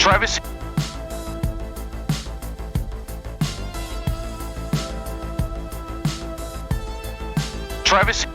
Travis. Travis.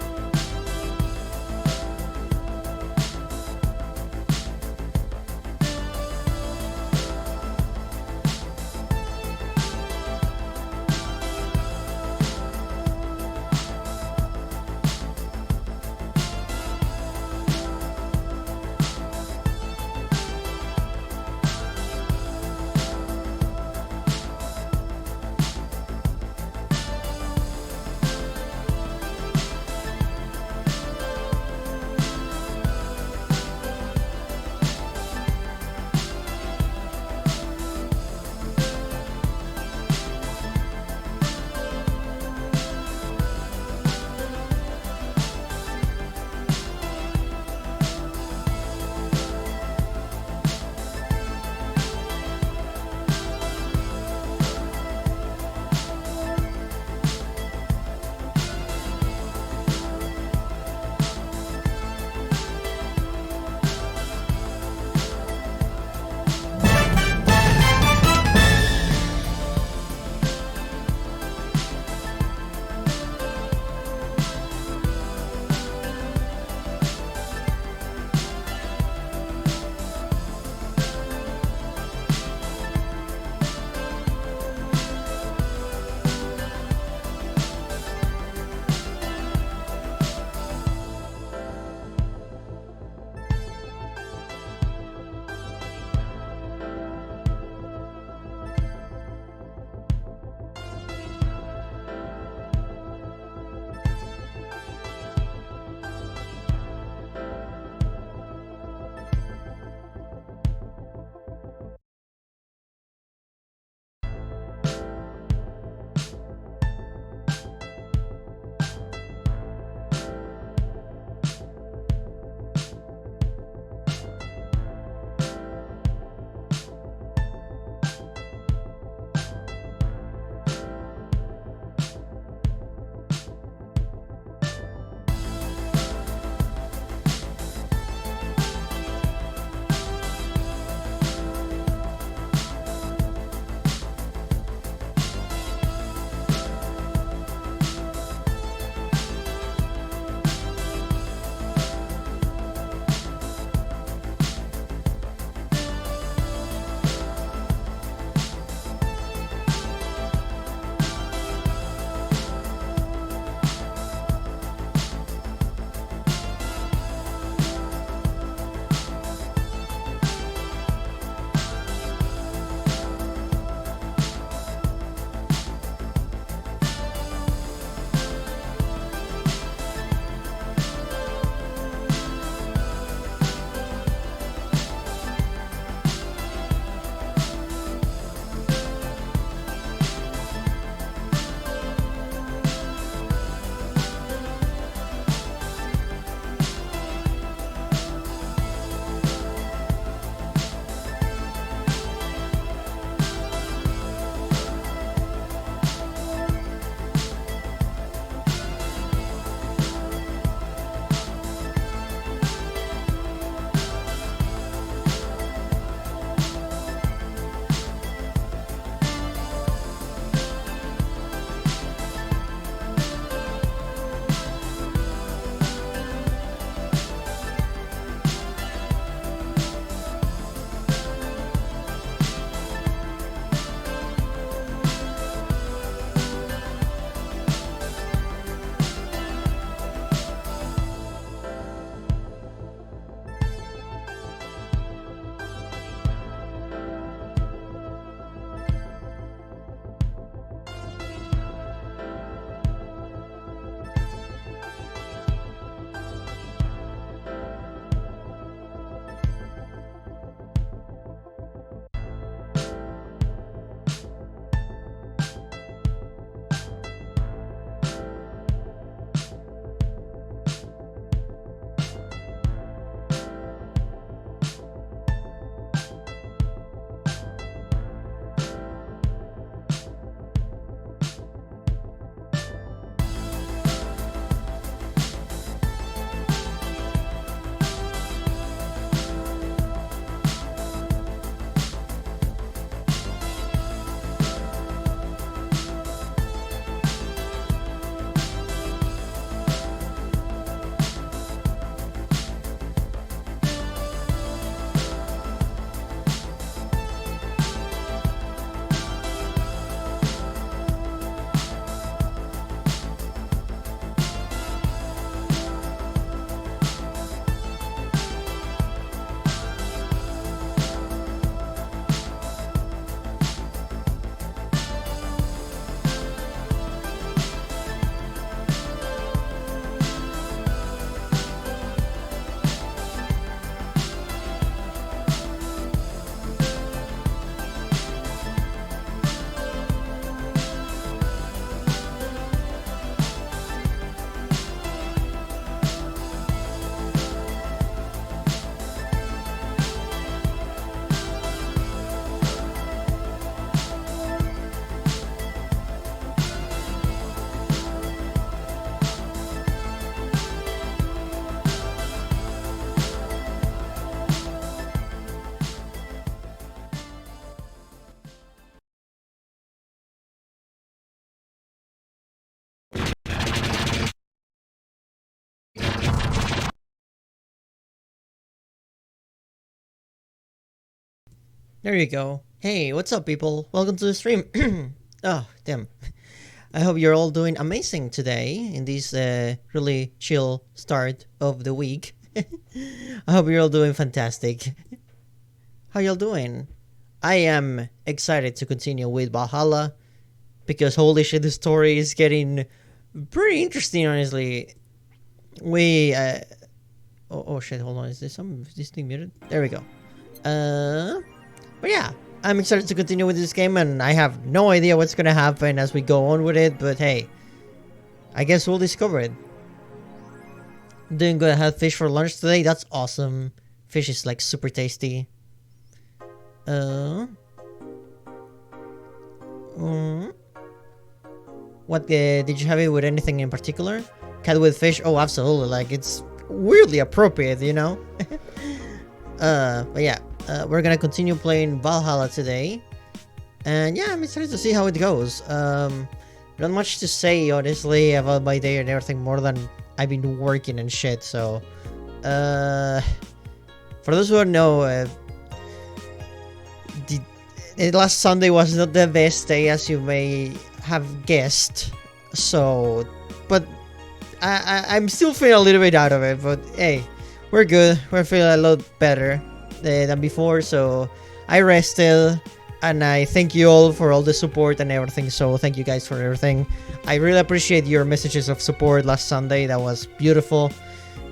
There you go. Hey, what's up, people? Welcome to the stream. Oh, damn. I hope you're all doing amazing today in this really chill start of the week. I hope you're all doing fantastic. How y'all doing? I am excited to continue with Valhalla because holy shit, the story is getting pretty interesting. Honestly, we oh shit, hold on. Is this thing muted? There we go. But yeah, I'm excited to continue with this game, and I have no idea what's gonna happen as we go on with it, but hey, I guess we'll discover it. Doing good. I had fish for lunch today. That's awesome. Fish is like super tasty. What did you have it with anything in particular? Cat with fish? Oh, absolutely. Like it's weirdly appropriate, you know. But yeah, we're gonna continue playing Valhalla today, and yeah, I'm excited to see how it goes. Not much to say honestly about my day and everything more than I've been working and shit. So, for those who don't know, last Sunday was not the best day, as you may have guessed. So, but I'm still feeling a little bit out of it. But hey, we're good. We're feeling a lot better than before. So I rested, and I thank you all for all the support and everything. So thank you guys for everything. I really appreciate your messages of support last Sunday. That was beautiful.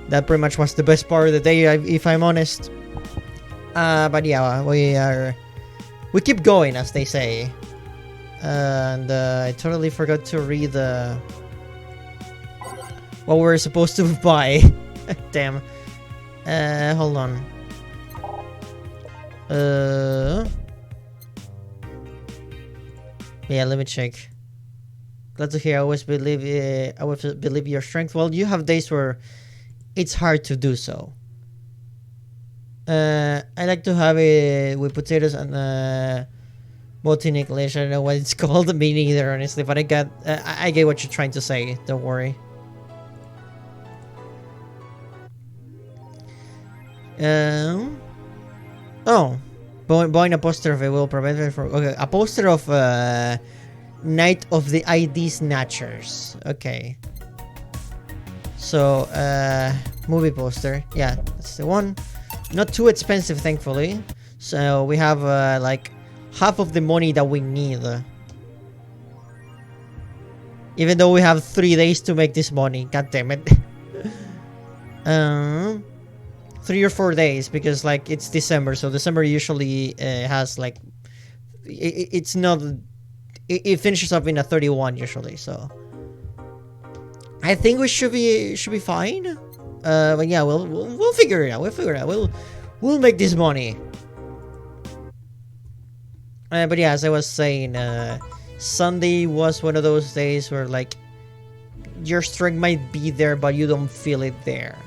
That pretty much was the best part of the day, if I'm honest. But yeah, we keep going, as they say. And I totally forgot to read what we're supposed to buy. Damn. Hold on. Yeah, let me check. Glad to hear. I always believe your strength. Well, you have days where it's hard to do so. I like to have it with potatoes and both in English. I don't know what it's called. Me neither, honestly. But I get what you're trying to say. Don't worry. Oh, buying a poster of it will prevent it from. Okay, a poster of Night of the ID Snatchers. Okay. So, movie poster. Yeah, that's the one. Not too expensive, thankfully. So we have like half of the money that we need. Even though we have 3 days to make this money. God damn it. 3 or 4 days, because like it's December, so December usually has like it's not it finishes up in a 31 usually, so I think we should be fine. But yeah, we'll figure it out. We'll make this money. But yeah, as I was saying, Sunday was one of those days where like your strength might be there, but you don't feel it there.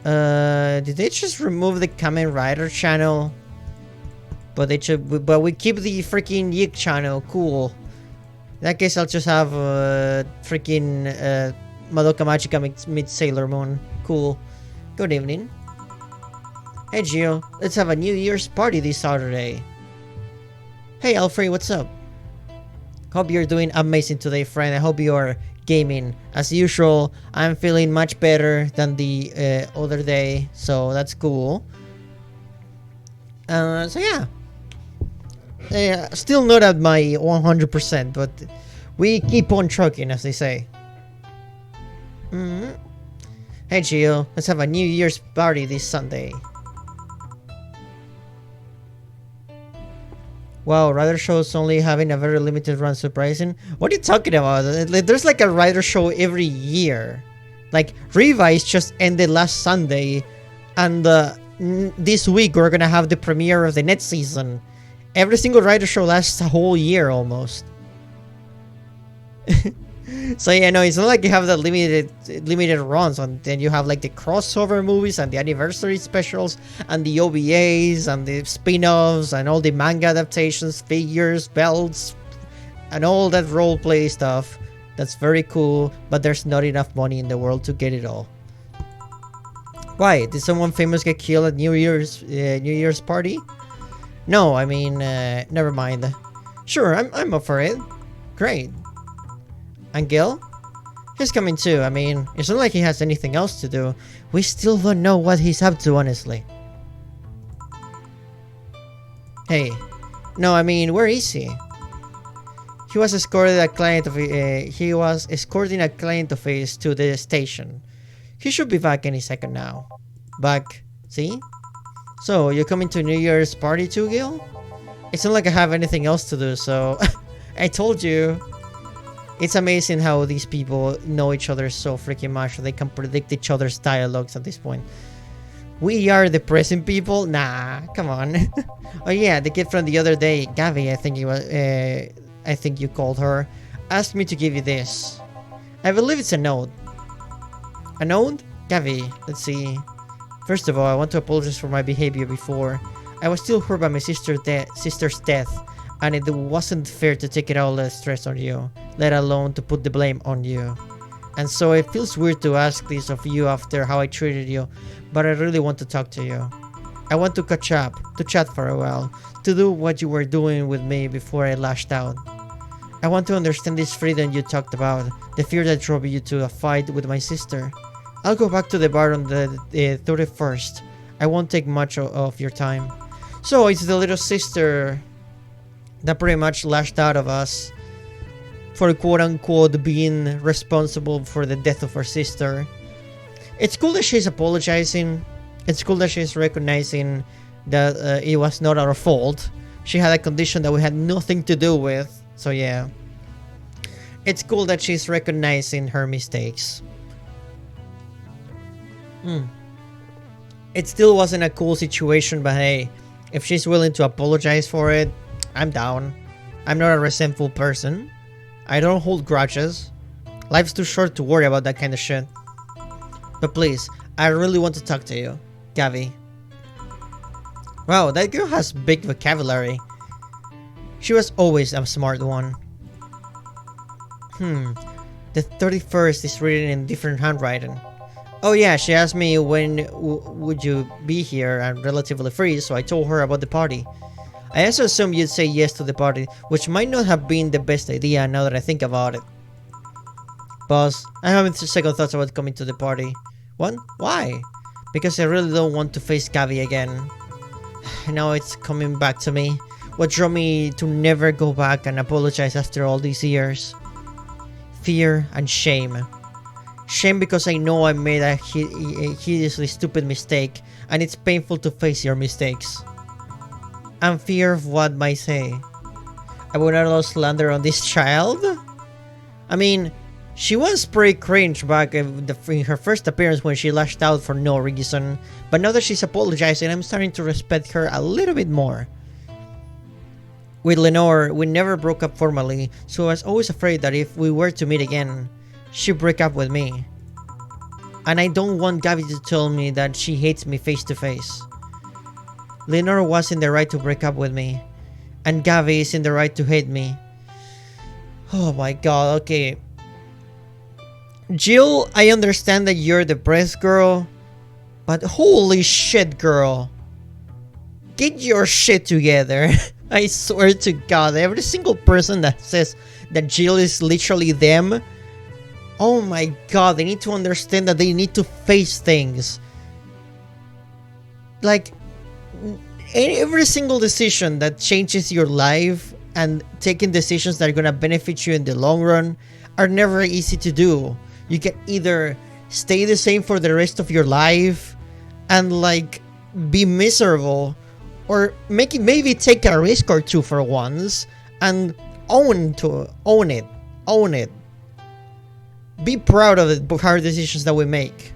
Did they just remove the Kamen Rider channel? But we keep the freaking Yeek channel. Cool. In that case, I'll just have freaking Madoka Magica meets Sailor Moon. Cool. Good evening. Hey Gio, let's have a New Year's party this Saturday. Hey Alfred, what's up? Hope you're doing amazing today, friend. I hope you're gaming as usual. I'm feeling much better than the other day, so that's cool. So yeah, still not at my 100%, but we keep on trucking, as they say. Hey Gio, let's have a New Year's party this Sunday. Wow, Rider Show's only having a very limited run, surprising. What are you talking about? There's like a Rider Show every year. Like, Revise just ended last Sunday, and this week we're gonna have the premiere of the next season. Every single Rider Show lasts a whole year almost. So yeah, no, it's not like you have the limited runs, and then you have like the crossover movies and the anniversary specials and the OVAs and the spin-offs and all the manga adaptations, figures, belts, and all that roleplay stuff. That's very cool, but there's not enough money in the world to get it all. Why? Did someone famous get killed at New Year's party? No, I mean, never mind. Sure, I'm up for it. Great. And Gil? He's coming too. I mean, it's not like he has anything else to do. We still don't know what he's up to, honestly. Hey. No, I mean, where is he? He was escorting a client of his to the station. He should be back any second now. Back, see? So, you coming to New Year's party too, Gil? It's not like I have anything else to do, so... I told you. It's amazing how these people know each other so freaking much. They can predict each other's dialogues at this point. We are the present people? Nah, come on. Oh yeah, the kid from the other day, Gavi, I think he was... I think you called her, asked me to give you this. I believe it's a note. A note? Gavi, let's see. First of all, I want to apologize for my behavior before. I was still hurt by my sister's death, and it wasn't fair to take it all the stress on you, let alone to put the blame on you. And so it feels weird to ask this of you after how I treated you, but I really want to talk to you. I want to catch up, to chat for a while, to do what you were doing with me before I lashed out. I want to understand this freedom you talked about, the fear that drove you to a fight with my sister. I'll go back to the bar on the 31st. I won't take much of your time. So it's the little sister that pretty much lashed out of us for quote-unquote being responsible for the death of her sister. It's cool that she's apologizing. It's cool that she's recognizing that it was not our fault. She had a condition that we had nothing to do with. So yeah. It's cool that she's recognizing her mistakes. It still wasn't a cool situation, but hey, if she's willing to apologize for it, I'm down. I'm not a resentful person. I don't hold grudges. Life's too short to worry about that kind of shit. But please, I really want to talk to you, Gavi. Wow, that girl has big vocabulary. She was always a smart one. The 31st is written in different handwriting. Oh yeah, she asked me when would you be here and relatively free, so I told her about the party. I also assumed you'd say yes to the party, which might not have been the best idea now that I think about it. Boss, I'm having second thoughts about coming to the party. What? Why? Because I really don't want to face Gavi again. Now it's coming back to me. What drove me to never go back and apologize after all these years? Fear and shame. Shame because I know I made a hideously stupid mistake, and it's painful to face your mistakes. And fear of what might say. I would not allow slander on this child? I mean, she was pretty cringe back in her first appearance when she lashed out for no reason, but now that she's apologizing, I'm starting to respect her a little bit more. With Lenore, we never broke up formally, so I was always afraid that if we were to meet again, she'd break up with me. And I don't want Gavi to tell me that she hates me face to face. Lenore was in the right to break up with me, and Gavi is in the right to hate me. Oh my god, okay. Jill, I understand that you're the breast girl, but holy shit, girl. Get your shit together. I swear to god, every single person that says that Jill is literally them, oh my god, they need to understand that they need to face things. Like, every single decision that changes your life and taking decisions that are gonna benefit you in the long run are never easy to do. You can either stay the same for the rest of your life and like be miserable, or maybe take a risk or two for once and own it. Be proud of the hard decisions that we make,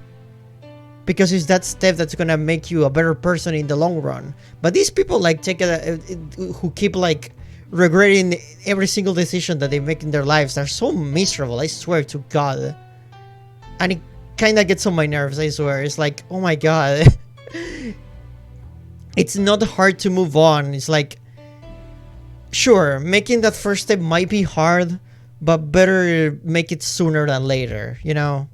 because it's that step that's gonna make you a better person in the long run. But these people like who keep like regretting every single decision that they make in their lives are so miserable, I swear to god. And it kind of gets on my nerves, I swear. It's like, oh my god. It's not hard to move on. It's like, sure, making that first step might be hard, but better make it sooner than later, you know?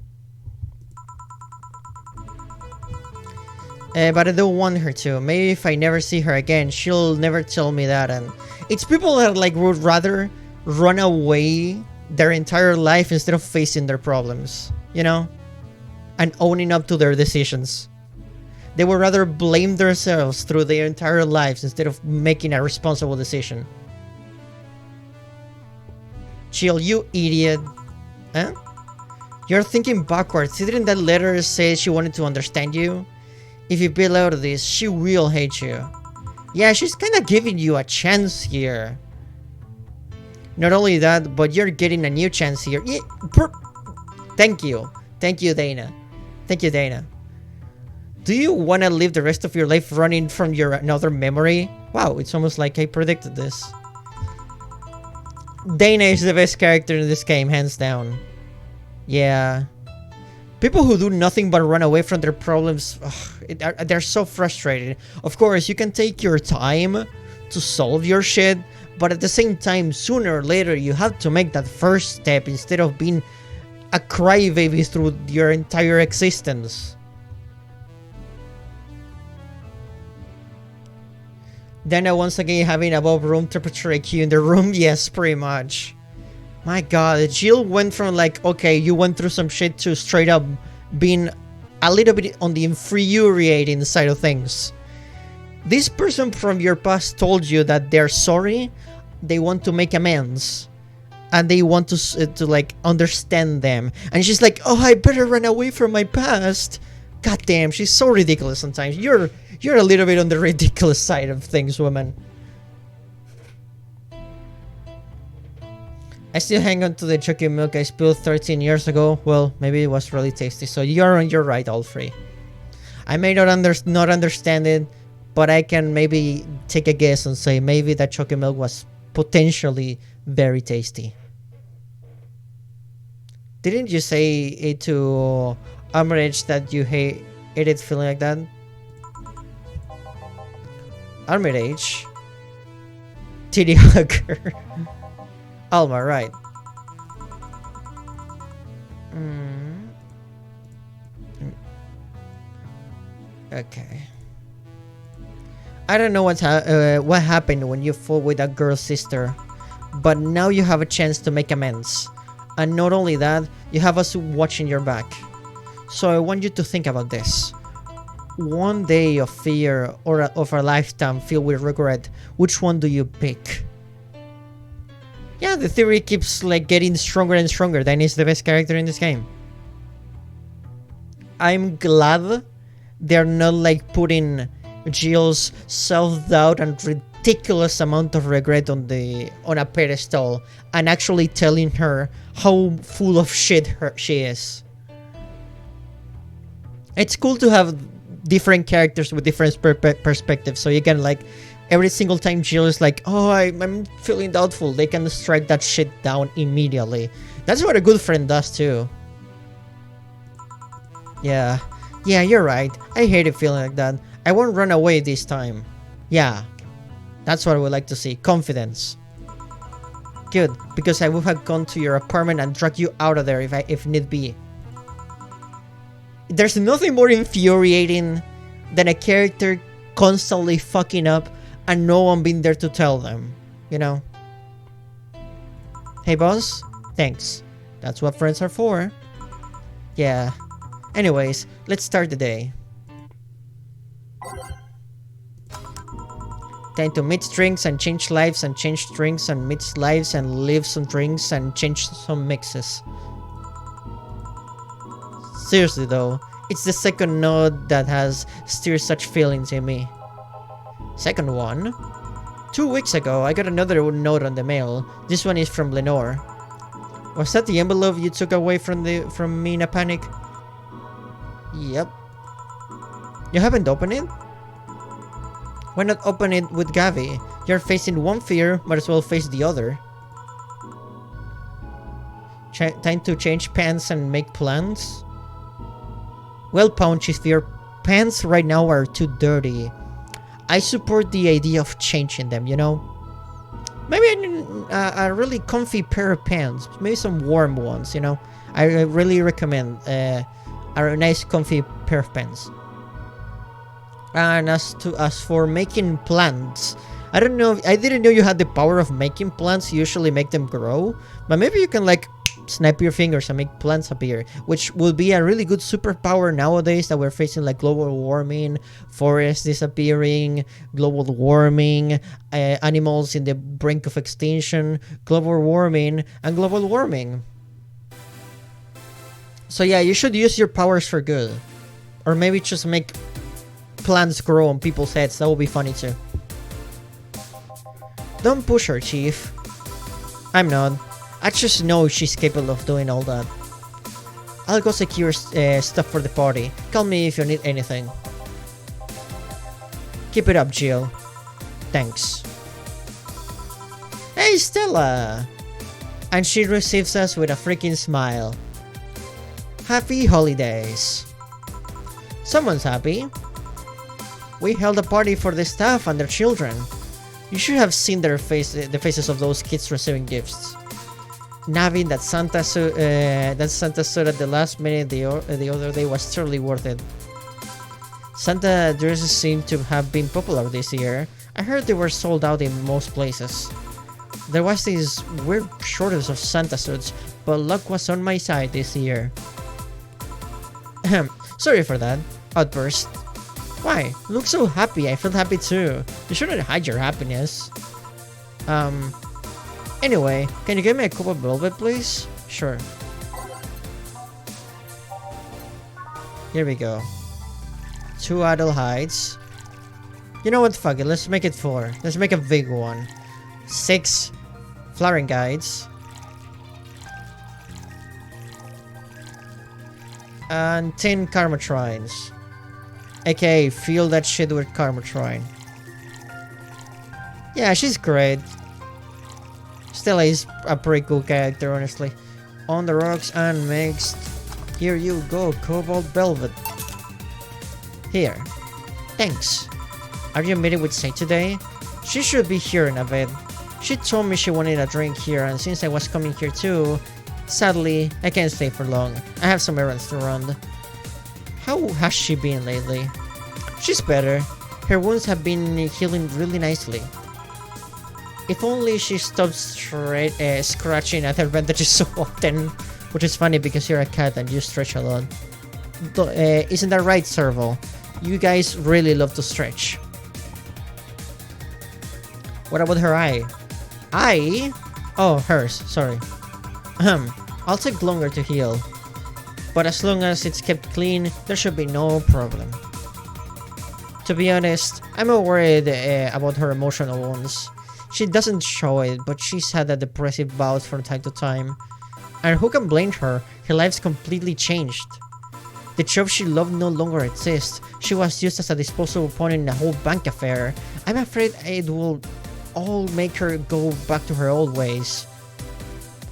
But I don't want her to. Maybe if I never see her again, she'll never tell me that. And it's people that like would rather run away their entire life instead of facing their problems, you know, and owning up to their decisions. They would rather blame themselves through their entire lives instead of making a responsible decision. Chill, you idiot. Huh? You're thinking backwards. Didn't that letter say she wanted to understand you? If you bail out of this, she will hate you. Yeah, she's kind of giving you a chance here. Not only that, but you're getting a new chance here. Yeah, thank you. Thank you, Dana. Thank you, Dana. Do you want to live the rest of your life running from your another memory? Wow, it's almost like I predicted this. Dana is the best character in this game, hands down. Yeah. People who do nothing but run away from their problems, they're so frustrated. Of course, you can take your time to solve your shit, but at the same time, sooner or later, you have to make that first step instead of being a crybaby through your entire existence. Dana once again having above room temperature IQ in the room? Yes, pretty much. My god, Jill went from like, okay, you went through some shit to straight up being a little bit on the infuriating side of things. This person from your past told you that they're sorry, they want to make amends, and they want to like understand them. And she's like, oh, I better run away from my past. God damn, she's so ridiculous sometimes. You're a little bit on the ridiculous side of things, woman. I still hang on to the chocolate milk I spilled 13 years ago. Well, maybe it was really tasty. So you're on your right, all three. I may not understand it, but I can maybe take a guess and say maybe that chocolate milk was potentially very tasty. Didn't you say it to Armorage that you hate it feeling like that? Armorage? Titty hugger. Alma, right. Okay. I don't know what happened when you fought with that girl's sister, but now you have a chance to make amends. And not only that, you have us watching your back. So I want you to think about this. One day of fear or of a lifetime filled with regret, which one do you pick? Yeah, the theory keeps like getting stronger and stronger. Dana is the best character in this game. I'm glad they're not like putting Jill's self-doubt and ridiculous amount of regret on a pedestal and actually telling her how full of shit she is. It's cool to have different characters with different perspectives, so you can like every single time Jill is like, oh, I'm feeling doubtful, they can strike that shit down immediately. That's what a good friend does too. Yeah, you're right. I hate it feeling like that. I won't run away this time. Yeah, that's what I would like to see. Confidence. Good, because I would have gone to your apartment and dragged you out of there if need be. There's nothing more infuriating than a character constantly fucking up and no one being there to tell them, you know? Hey boss, thanks. That's what friends are for. Yeah. Anyways, let's start the day. Time to mix drinks and change lives and change drinks and mix lives and live some drinks and change some mixes. Seriously though, it's the second note that has stirred such feelings in me. Second one. 2 weeks ago, I got another note on the mail. This one is from Lenore. Was that the envelope you took away from me in a panic? Yep. You haven't opened it? Why not open it with Gavi? You're facing one fear, might as well face the other. Time to change pants and make plans? Well, Punch, if your pants right now are too dirty, I support the idea of changing them, you know? Maybe a really comfy pair of pants. Maybe some warm ones, you know? I really recommend a nice comfy pair of pants. And as for making plants, I don't know. I didn't know you had the power of making plants. You usually make them grow, but maybe you can like snap your fingers and make plants appear, which would be a really good superpower nowadays that we're facing like global warming, forests disappearing, global warming, animals in the brink of extinction, global warming, and global warming. So yeah, you should use your powers for good, or maybe just make plants grow on people's heads. That would be funny too. Don't push her, Chief. I'm not. I just know she's capable of doing all that. I'll go secure stuff for the party. Call me if you need anything. Keep it up, Jill. Thanks. Hey, Stella! And she receives us with a freaking smile. Happy holidays. Someone's happy. We held a party for the staff and their children. You should have seen the faces of those kids receiving gifts. Navi, that Santa stood at the last minute the other day was totally worth it. Santa dresses seem to have been popular this year. I heard they were sold out in most places. There was this weird shortage of Santa suits, but luck was on my side this year. Sorry for that outburst. Why? You look so happy. I feel happy too. You shouldn't hide your happiness. Anyway, can you give me a cup of velvet, please? Sure. Here we go. 2 idle hides. You know what? Fuck it. Let's make it 4. Let's make a big one. 6 flowering guides. And 10 karmatrines. Okay, feel that shit with karmatrine. Yeah, she's great. Stella is a pretty cool character, honestly. On the rocks and mixed. Here you go, cobalt velvet. Here. Thanks. Are you meeting with Say today? She should be here in a bit. She told me she wanted a drink here, and since I was coming here too, sadly, I can't stay for long. I have some errands to run. How has she been lately? She's better. Her wounds have been healing really nicely. If only she stopped scratching at her bandages so often. Which is funny because you're a cat and you stretch a lot. Isn't that right, Servo? You guys really love to stretch. What about her eye? Eye? Oh, hers. Sorry. I'll take longer to heal. But as long as it's kept clean, there should be no problem. To be honest, I'm more worried about her emotional wounds. She doesn't show it, but she's had a depressive bout from time to time. And who can blame her? Her life's completely changed. The job she loved no longer exists. She was used as a disposable pawn in the whole bank affair. I'm afraid it will all make her go back to her old ways.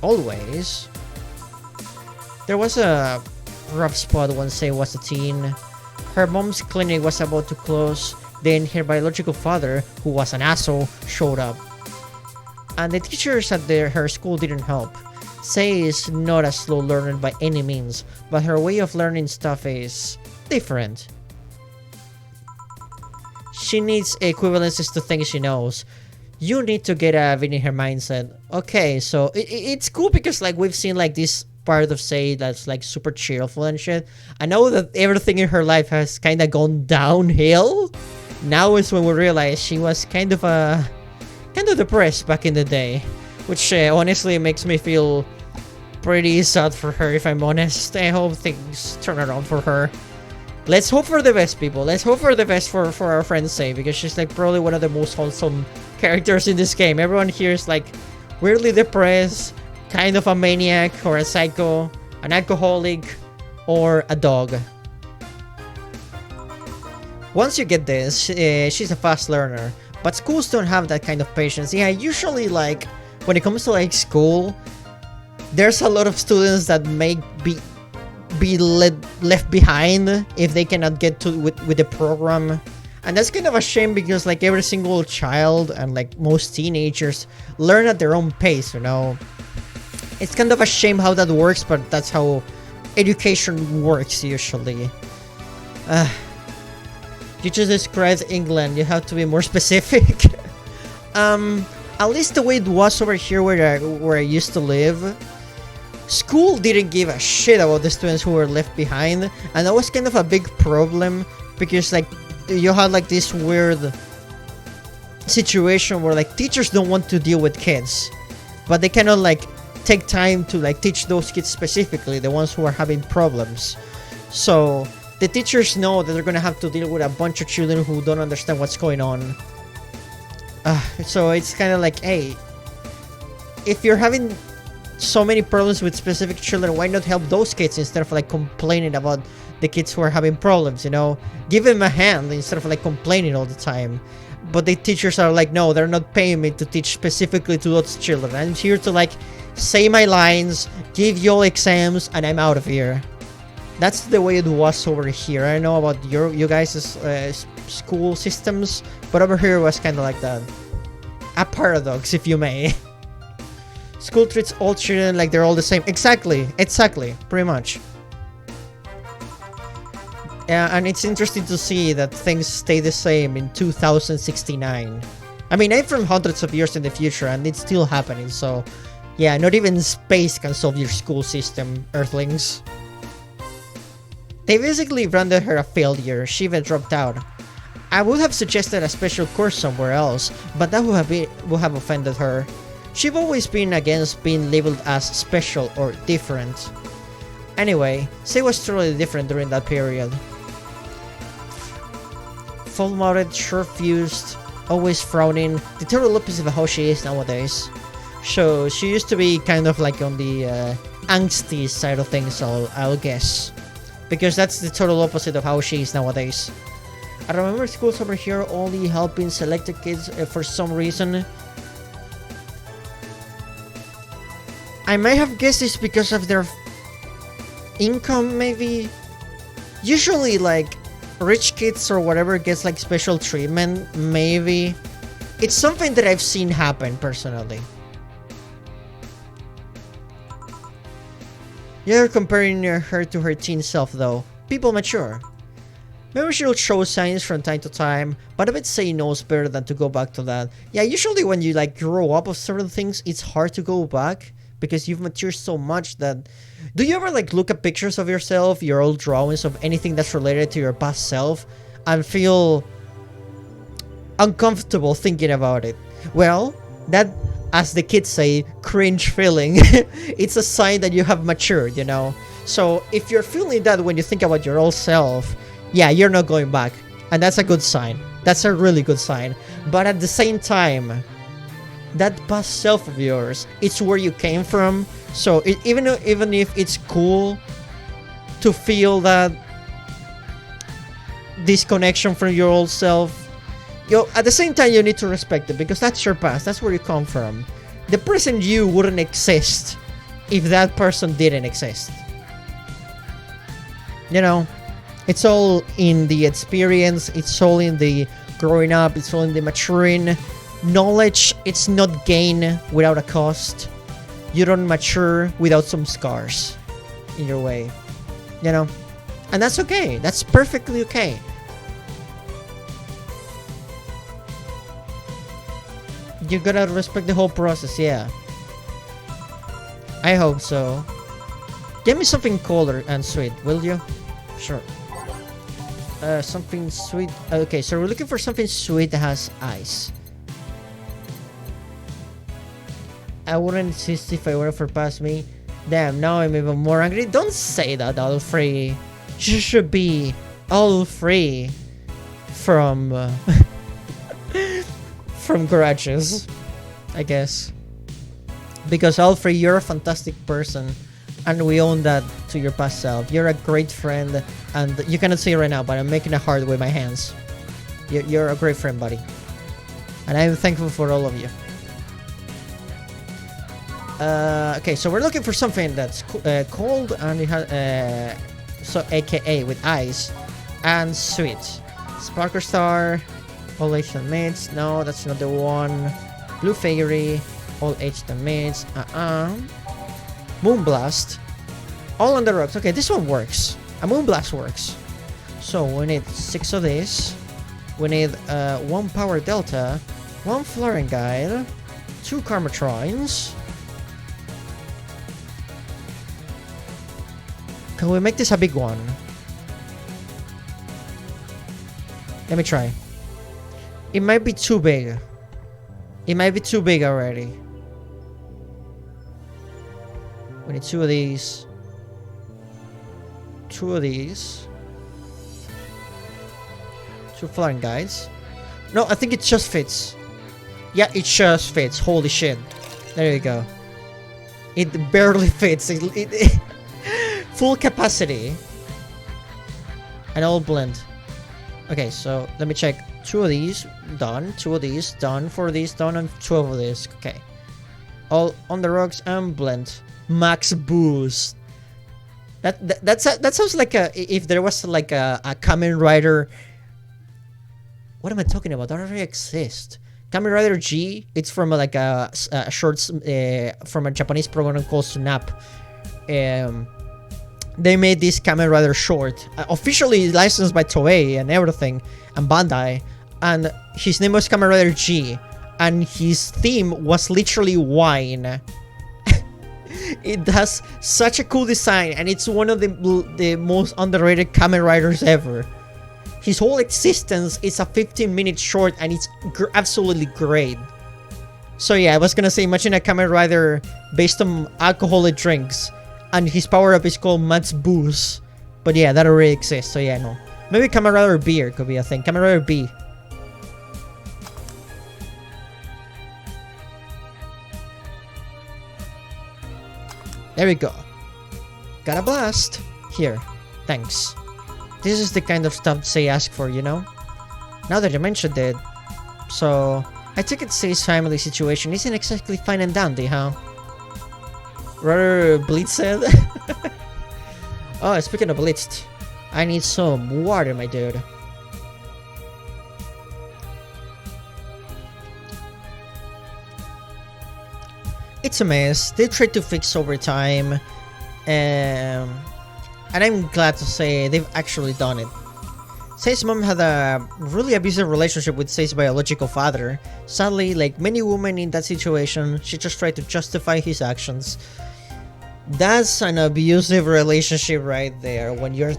Old ways? There was a rough spot once I was a teen. Her mom's clinic was about to close, then her biological father, who was an asshole, showed up. And the teachers at her school didn't help. Sei is not a slow learner by any means, but her way of learning stuff is different. She needs equivalences to things she knows. You need to get a bit in her mindset. Okay, so it's cool because like we've seen like this part of Sei that's like super cheerful and shit. I know that everything in her life has kind of gone downhill. Now is when we realize she was kind of depressed back in the day, which honestly makes me feel pretty sad for her, if I'm honest. I hope things turn around for her. Let's hope for the best, people. Let's hope for the best for our friend Sei, because she's like probably one of the most wholesome characters in this game. Everyone here is like weirdly depressed, kind of a maniac or a psycho, an alcoholic, or a dog. Once you get this, she's a fast learner, but schools don't have that kind of patience. Yeah, usually like when it comes to like school, there's a lot of students that may be left behind if they cannot get to with the program. And that's kind of a shame because like every single child and like most teenagers learn at their own pace, you know. It's kind of a shame how that works, but that's how education works usually. You just described England. You have to be more specific. At least the way it was over here where I used to live, school didn't give a shit about the students who were left behind, and that was kind of a big problem because like you had like this weird situation where like teachers don't want to deal with kids, but they cannot like take time to like teach those kids specifically, the ones who are having problems. So the teachers know that they're gonna have to deal with a bunch of children who don't understand what's going on. So it's kind of like, hey, if you're having so many problems with specific children, why not help those kids instead of like complaining about the kids who are having problems, you know? Give them a hand instead of like complaining all the time. But the teachers are like, no, they're not paying me to teach specifically to those children. I'm here to like say my lines, give you all exams, and I'm out of here. That's the way it was over here. I don't know about you guys' school systems, but over here it was kind of like that. A paradox, if you may. School treats all children like they're all the same. Exactly, pretty much. Yeah, and it's interesting to see that things stay the same in 2069. I mean, I'm from hundreds of years in the future, and it's still happening, so... Yeah, not even space can solve your school system, Earthlings. They basically rendered her a failure. She even dropped out. I would have suggested a special course somewhere else, but that would have offended her. She've always been against being labeled as special or different. Anyway, Say was totally different during that period. Full-mouthed, short-fused, always frowning, the total opposite of how she is nowadays. So she used to be kind of like on the angsty side of things, I'll guess. Because that's the total opposite of how she is nowadays. I remember schools over here only helping selected kids for some reason. I might have guessed it's because of their income, maybe. Usually, like, rich kids or whatever gets like special treatment, maybe. It's something that I've seen happen personally. You're comparing her to her teen self though. People mature. Maybe she'll show signs from time to time, but I would say knows better than to go back to that. Yeah, usually when you like grow up of certain things, it's hard to go back because you've matured so much that... Do you ever like look at pictures of yourself, your old drawings of anything that's related to your past self, and feel uncomfortable thinking about it? Well, that, as the kids say, cringe feeling, it's a sign that you have matured, you know? So if you're feeling that when you think about your old self, yeah, you're not going back. And that's a good sign. That's a really good sign. But at the same time, that past self of yours, it's where you came from. So even if it's cool to feel that disconnection from your old self, at the same time you need to respect it because that's your past. That's where you come from. The present you wouldn't exist if that person didn't exist. You know, it's all in the experience. It's all in the growing up. It's all in the maturing. Knowledge, it's not gain without a cost. You don't mature without some scars in your way, you know? And that's okay. That's perfectly okay. You gotta respect the whole process, yeah. I hope so. Give me something colder and sweet, will you? Sure. Something sweet. Okay, so we're looking for something sweet that has ice. I wouldn't insist if I were for past me. Damn, now I'm even more angry. Don't say that, all free. You should be all free from from grudges, I guess. Because Alfred, you're a fantastic person, and we own that to your past self. You're a great friend, and you cannot see it right now, but I'm making a heart with my hands. You're a great friend, buddy, and I'm thankful for all of you. Okay, so we're looking for something that's cold and it has, so AKA with ice and sweet. Sparkle Star, all age and mids. No, that's not the one. Blue Fairy, all age and mids. Moonblast, all on the rocks. Okay, this one works. A Moonblast works. So we need 6 of this. We need 1 Power Delta, 1 Flooring Guide, 2 Karmatrons. Can we make this a big one? Let me try. It might be too big. It might be too big already. We need 2 of these. 2 of these. 2 Flooring Guides. No, I think it just fits. Yeah, it just fits. Holy shit. There you go. It barely fits. Full capacity. And all blend. Okay, so let me check. 2 of these done. 2 of these done. 4 of these done. And 12 of these. Okay. All on the rocks and blend. Max boost. That sounds like if there was like a Kamen Rider. What am I talking about? That already exists. Kamen Rider G. It's from like a short from a Japanese program called Snap. They made this Kamen Rider short, officially licensed by Toei and everything, and Bandai. And his name was Kamen Rider G, and his theme was literally wine. It has such a cool design, and it's one of the most underrated Kamen Riders ever. His whole existence is a 15-minute short, and it's absolutely great. So yeah, I was gonna say, imagine a Kamen Rider based on alcoholic drinks, and his power-up is called Max Boost. But yeah, that already exists, so yeah, no. Maybe Kamen Rider Beer could be a thing. Kamen Rider B. There we go. Got a blast. Here. Thanks. This is the kind of stuff Sei asked for, you know? Now that you mentioned it. So, I think it's Sei's family situation isn't exactly fine and dandy, huh? Rather Blitz said. Oh, speaking of Blitzed, I need some water, my dude. It's a mess. They tried to fix over time, and I'm glad to say they've actually done it. Sei's mom had a really abusive relationship with Sei's biological father. Sadly, like many women in that situation, she just tried to justify his actions. That's an abusive relationship right there, when you're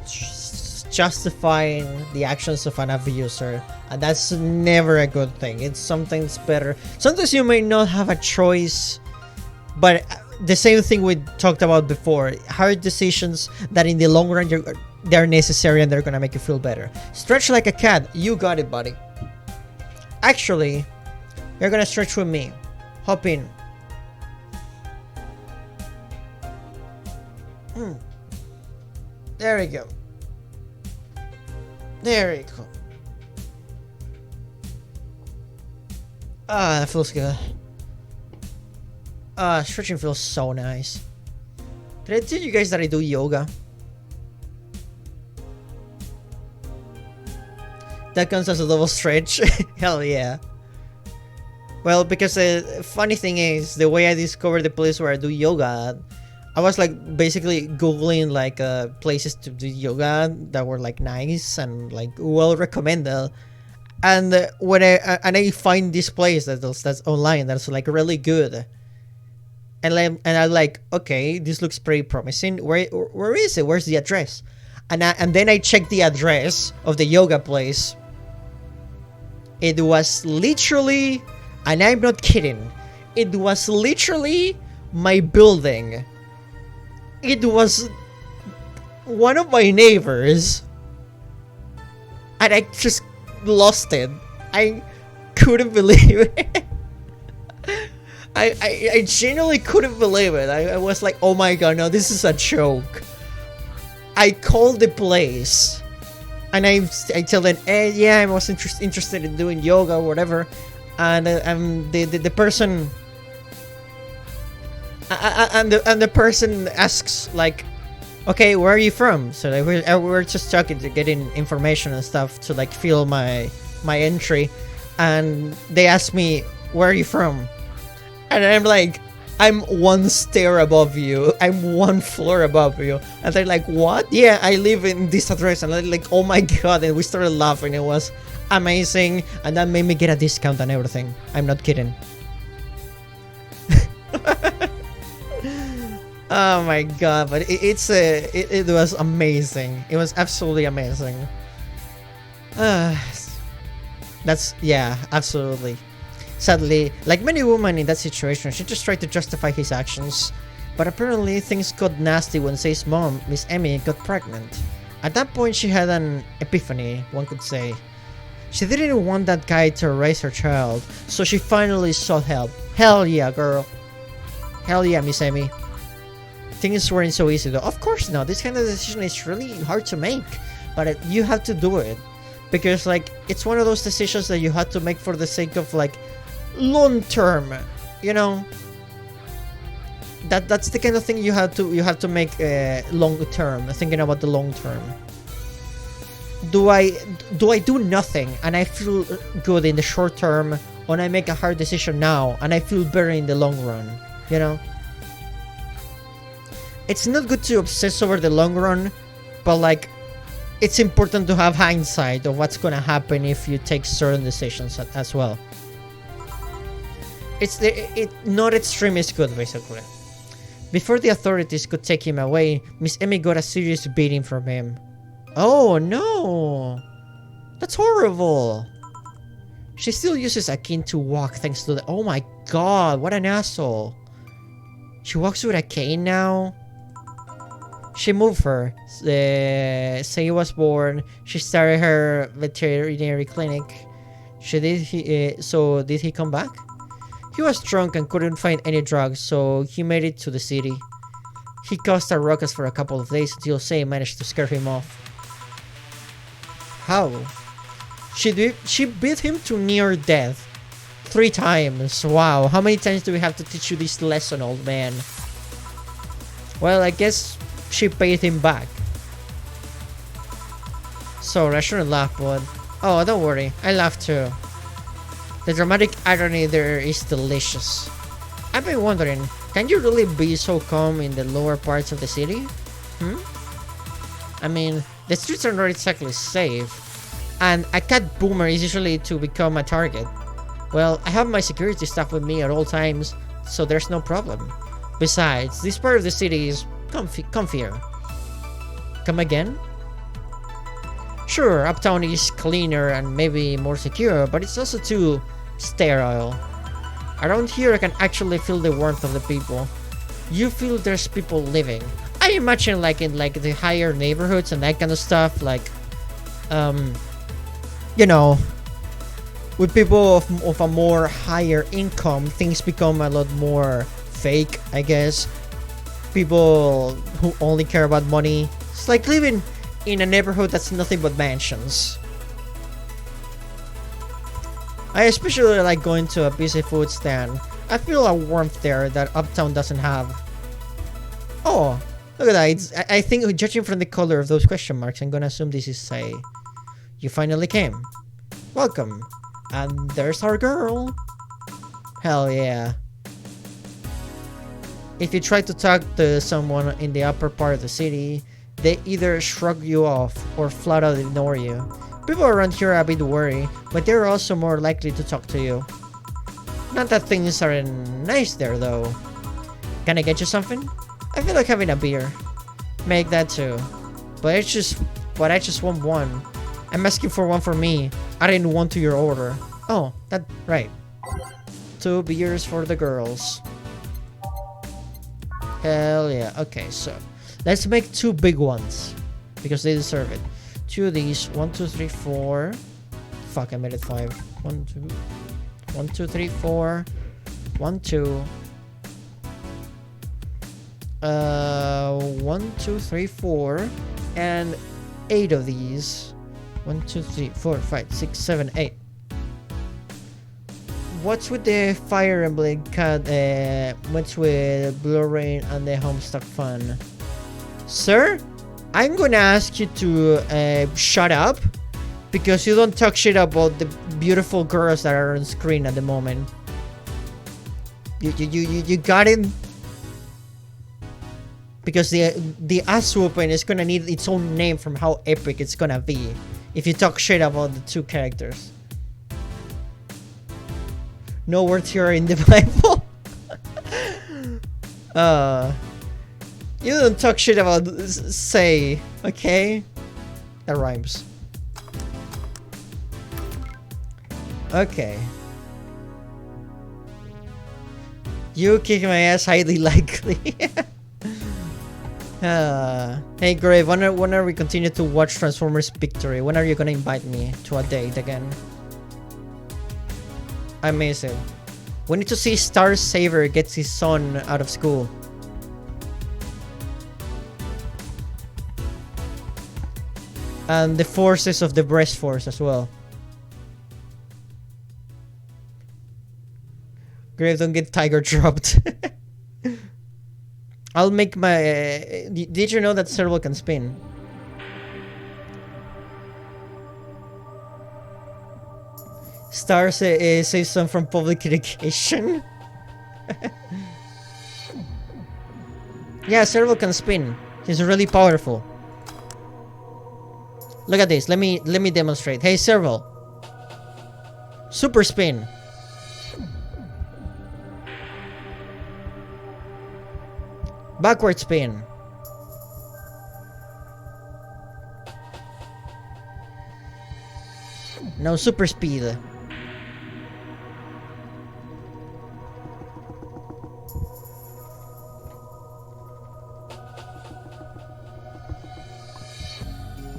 justifying the actions of an abuser, and that's never a good thing. It's something's better. Sometimes you may not have a choice, but the same thing we talked about before, hard decisions that in the long run they're necessary and they're gonna make you feel better. Stretch like a cat. You got it, buddy. Actually, you're gonna stretch with me. Hop in. There we go. There we go. Ah, that feels good. Stretching feels so nice. Did I tell you guys that I do yoga? That counts as a double stretch. Hell yeah. Well, because the funny thing is, the way I discovered the place where I do yoga, I was like basically googling like places to do yoga that were like nice and like well recommended. And when I find this place that's online that's like really good, and I'm like, okay, this looks pretty promising. Where is it? Where's the address? And then I checked the address of the yoga place. It was literally, and I'm not kidding, it was literally my building. It was one of my neighbors, and I just lost it. I couldn't believe it. I genuinely couldn't believe it. I was like, oh my god, no, this is a joke. I called the place, and I tell them, yeah, I was interested in doing yoga or whatever, and the person, and the person asks like, okay, where are you from? So like, we're just talking to getting information and stuff to like fill my entry, and they ask me, where are you from? And I'm like, I'm one stair above you. I'm one floor above you. And they're like, what? Yeah, I live in this address. And I'm like, oh my god. And we started laughing. It was amazing, and that made me get a discount on everything. I'm not kidding. Oh my god, but it was amazing. It was absolutely amazing. That's, yeah, absolutely. Sadly, like many women in that situation, she just tried to justify his actions. But apparently things got nasty when Say's mom, Miss Emmy, got pregnant. At that point she had an epiphany, one could say. She didn't want that guy to raise her child, so she finally sought help. Hell yeah, girl. Hell yeah, Miss Emmy. Things weren't so easy though. Of course not. This kind of decision is really hard to make, but you have to do it. Because like, it's one of those decisions that you have to make for the sake of like, long term, you know? That's the kind of thing you have to make long term, thinking about the long term. Do I do nothing and I feel good in the short term, or I make a hard decision now and I feel better in the long run, you know? It's not good to obsess over the long run, but like, it's important to have hindsight of what's gonna happen if you take certain decisions as well. Not extreme is good, basically. Before the authorities could take him away, Miss Emmy got a serious beating from him. Oh no! That's horrible! She still uses a cane to walk thanks to the— oh my god, what an asshole! She walks with a cane now? She moved her. Say was born. She started her veterinary clinic. So did he come back? He was drunk and couldn't find any drugs, so he made it to the city. He caused a ruckus for a couple of days until Say managed to scare him off. How? She beat him to near death. 3 times. Wow, how many times do we have to teach you this lesson, old man? Well, I guess she paid him back. Sorry, I shouldn't laugh, but... oh, don't worry, I laugh too. The dramatic irony there is delicious. I've been wondering, can you really be so calm in the lower parts of the city? I mean, the streets are not exactly safe, and a cat boomer is usually to become a target. Well, I have my security staff with me at all times, so there's no problem. Besides, this part of the city is comfier. Come again? Sure, uptown is cleaner and maybe more secure, but it's also too sterile. Around here I can actually feel the warmth of the people. You feel there's people living. I imagine like in like the higher neighborhoods and that kind of stuff, like you know, with people of a more higher income, things become a lot more fake, I guess. People who only care about money. It's like living in a neighborhood that's nothing but mansions. I especially like going to a busy food stand. I feel a warmth there that uptown doesn't have. Oh, look at that. I think judging from the color of those question marks, I'm gonna assume this is Say. You finally came. Welcome. And there's our girl. Hell yeah. If you try to talk to someone in the upper part of the city, they either shrug you off or flat out ignore you. People around here are a bit worried, but they're also more likely to talk to you. Not that things aren't nice there though. Can I get you something? I feel like having a beer. Make that too. But I just want one. I'm asking for one for me. I didn't want to your order. Oh, that right. 2 beers for the girls. Hell yeah. Okay, so let's make 2 big ones because they deserve it. 2 of these. 1, 2, 3, 4. Fuck, I made it 5. 1, 2. 1, 2, 3, 4. 1, 2. 1, 2, 3, 4. And 8 of these. 1, 2, 3, 4, 5, 6, 7, 8. What's with the Fire Emblem cut? What's with Blue Rain and the Homestuck Fun? Sir, I'm gonna ask you to shut up because you don't talk shit about the beautiful girls that are on screen at the moment. You got it? Because the ass whooping is gonna need its own name from how epic it's gonna be. if you talk shit about the two characters. No words here in the Bible. You don't talk shit about say, okay? That rhymes. Okay. You kick my ass, highly likely. Hey Grave, when are we continue to watch Transformers Victory? When are you gonna invite me to a date again? I miss it. We need to see Star Saver gets his son out of school. And the forces of the Breast Force as well. Grave, don't get Tiger dropped. I'll make my... did you know that Servo can spin? Star saves some from public education. Yeah, Servo can spin. He's really powerful. Look at this. Let me demonstrate. Hey, Servo. Super spin. Backward spin. Now super speed.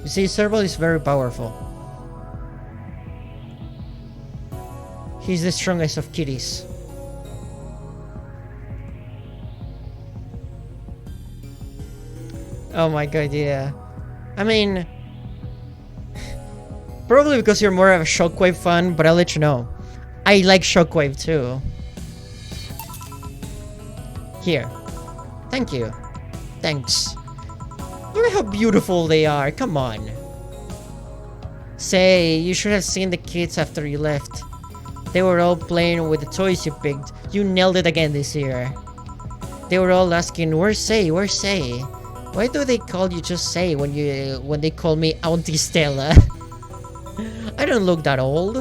You see, Servo is very powerful. He's the strongest of kitties. Oh my god, yeah. I mean... probably because you're more of a Shockwave fan, but I'll let you know. I like Shockwave too. Here. Thank you. Thanks. Look at how beautiful they are, come on. Say, you should have seen the kids after you left. They were all playing with the toys you picked. You nailed it again this year. They were all asking, where's Say, where's Say? Why do they call you just Say when they call me Auntie Stella? I don't look that old.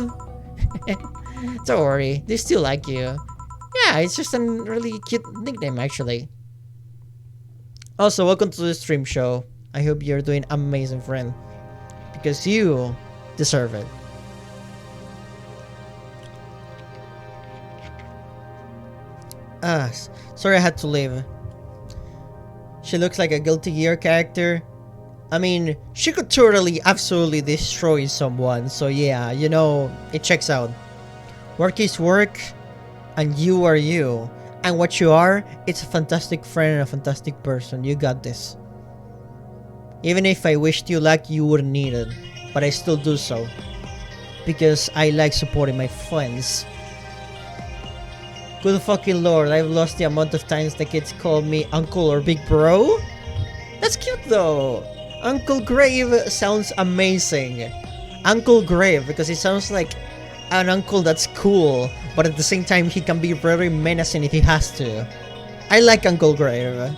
Don't worry, they still like you. Yeah, it's just a really cute nickname actually. Also, welcome to the stream show. I hope you're doing amazing, friend. Because you deserve it. Sorry I had to leave. She looks like a Guilty Gear character. I mean, she could totally, absolutely destroy someone. So yeah, you know, it checks out. Work is work, and you are you. And what you are, it's a fantastic friend and a fantastic person. You got this. Even if I wished you luck, you wouldn't need it. But I still do so. Because I like supporting my friends. Good fucking lord, I've lost the amount of times the kids call me uncle or big bro. That's cute though. Uncle Grave sounds amazing. Uncle Grave, because it sounds like an uncle that's cool, but at the same time he can be very menacing if he has to. I like Uncle Grave.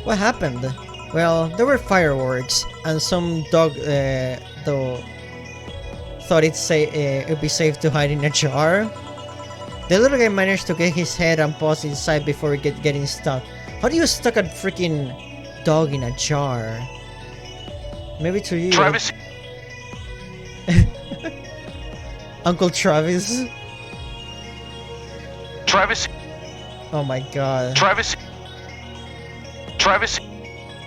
What happened? Well, there were fireworks, and some dog though thought it'd be safe to hide in a jar. The little guy managed to get his head and paws inside before getting stuck. How do you stuck a freaking dog in a jar? Maybe to you. Travis. Uncle Travis. Travis. Oh my god. Travis. Travis.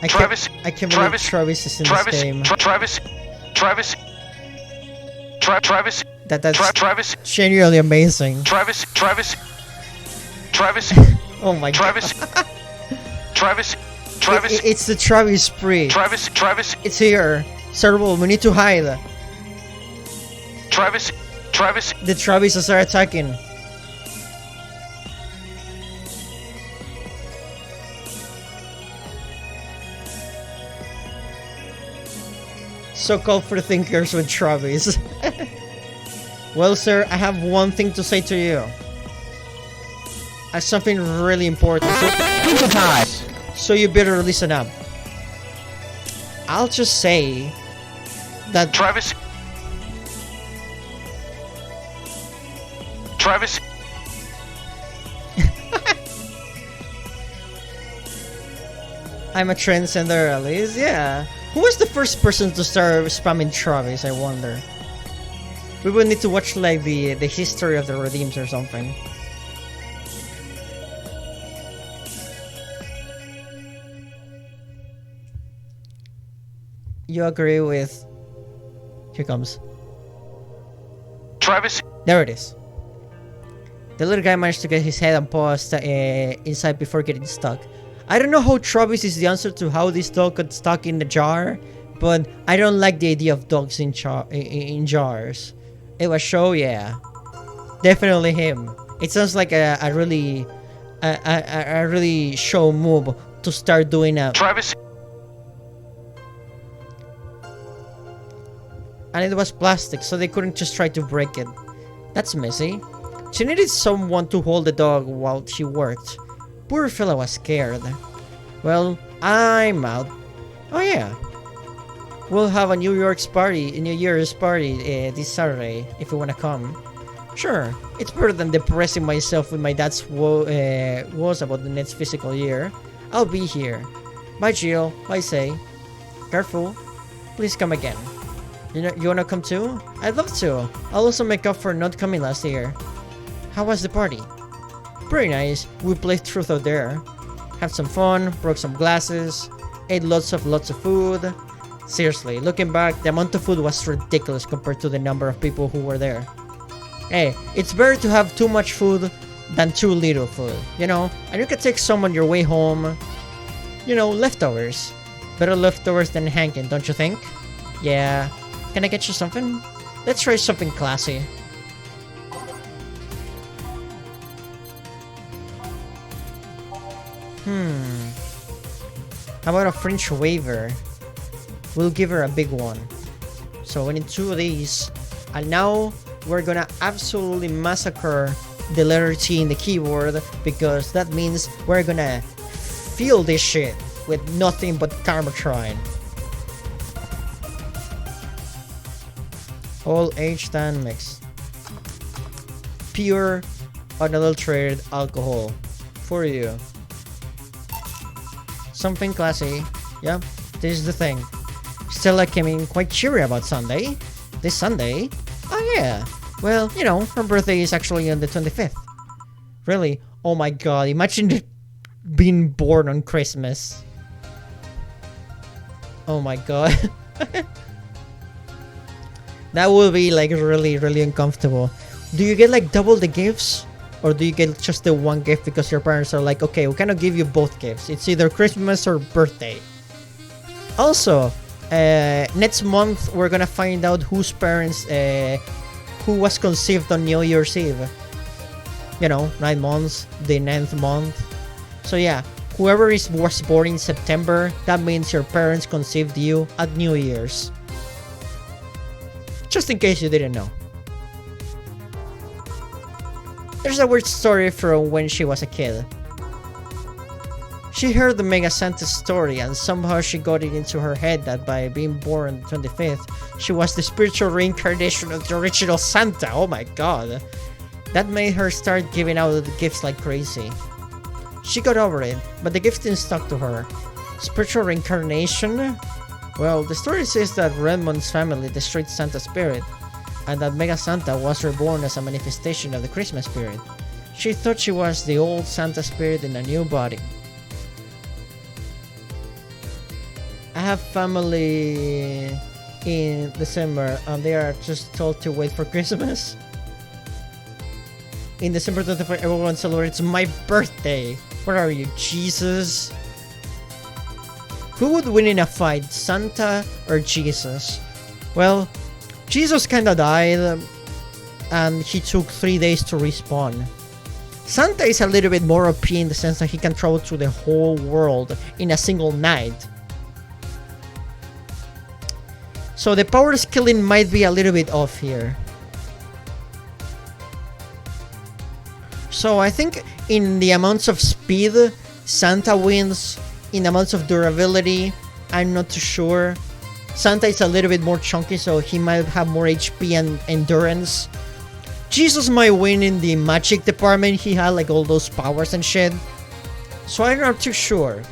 I Travis. can't believe Travis is in this game. Travis. Travis. Travis. That's Travis. genuinely amazing. Travis. Travis. Travis. Oh my Travis. god. Travis. Travis. It's the Travis spree. Travis. Travis. It's here. Servo, we need to hide. Travis. Travis. The Travises are attacking. So-called free thinkers with Travis. Well, sir, I have one thing to say to you. Something really important. So you better listen up. I'll just say that Travis. Travis. I'm a trendsetter at least, yeah. Who was the first person to start spamming Travis, I wonder? We would need to watch like the history of the redeems or something. You agree with... Here comes. Travis. There it is. The little guy managed to get his head and paws inside before getting stuck. I don't know how Travis is the answer to how this dog got stuck in the jar, but I don't like the idea of dogs in jars. It was show, yeah. Definitely him. It sounds like a really show move to start doing a... Travis. And it was plastic, so they couldn't just try to break it. That's messy. She needed someone to hold the dog while she worked. Poor fella was scared. Well, I'm out. Oh yeah. We'll have a New Year's party this Saturday, if you wanna come. Sure, it's better than depressing myself with my dad's woes about the next physical year. I'll be here. Bye Jill, bye Say. Careful. Please come again. You wanna come too? I'd love to. I'll also make up for not coming last year. How was the party? Pretty nice. We played truth out there. Had some fun, broke some glasses, ate lots of food. Seriously, looking back, the amount of food was ridiculous compared to the number of people who were there. Hey, it's better to have too much food than too little food, you know? And you can take some on your way home. You know, leftovers. Better leftovers than hanging, don't you think? Yeah. Can I get you something? Let's try something classy. How about a French waiver? We'll give her a big one. So we need 2 of these. And now we're gonna absolutely massacre the letter T in the keyboard, because that means we're gonna fill this shit with nothing but Karmatron. All aged and mixed. Pure, unadulterated alcohol. For you. Something classy. Yeah, this is the thing. Stella came in quite cheery about Sunday. This Sunday? Oh yeah. Well, you know, her birthday is actually on the 25th. Really? Oh my god, imagine being born on Christmas. Oh my god. That would be like really, really uncomfortable. Do you get like double the gifts? Or do you get just the one gift because your parents are like, okay, we cannot give you both gifts. It's either Christmas or birthday. Also, next month we're gonna find out whose parents, who was conceived on New Year's Eve. You know, 9 months, the 9th month. So yeah, whoever was born in September, that means your parents conceived you at New Year's. Just in case you didn't know. There's a weird story from when she was a kid. She heard the Mega Santa story, and somehow she got it into her head that by being born on the 25th, she was the spiritual reincarnation of the original Santa. Oh my god. That made her start giving out the gifts like crazy. She got over it, but the gift didn't stuck to her. Spiritual reincarnation? Well, the story says that Redmond's family destroyed Santa's spirit, and that Mega Santa was reborn as a manifestation of the Christmas spirit. She thought she was the old Santa spirit in a new body. I have family in December and they are just told to wait for Christmas. In December 24th, everyone celebrates my birthday. Where are you, Jesus? Who would win in a fight, Santa or Jesus? Well, Jesus kinda died, and he took 3 days to respawn. Santa is a little bit more OP in the sense that he can travel through the whole world in a single night. So the power scaling might be a little bit off here. So I think in the amounts of speed, Santa wins. In amounts of durability I'm not too sure. Santa is a little bit more chunky, so he might have more HP and endurance. Jesus might win in the magic department. He had like all those powers and shit. So I'm not too sure.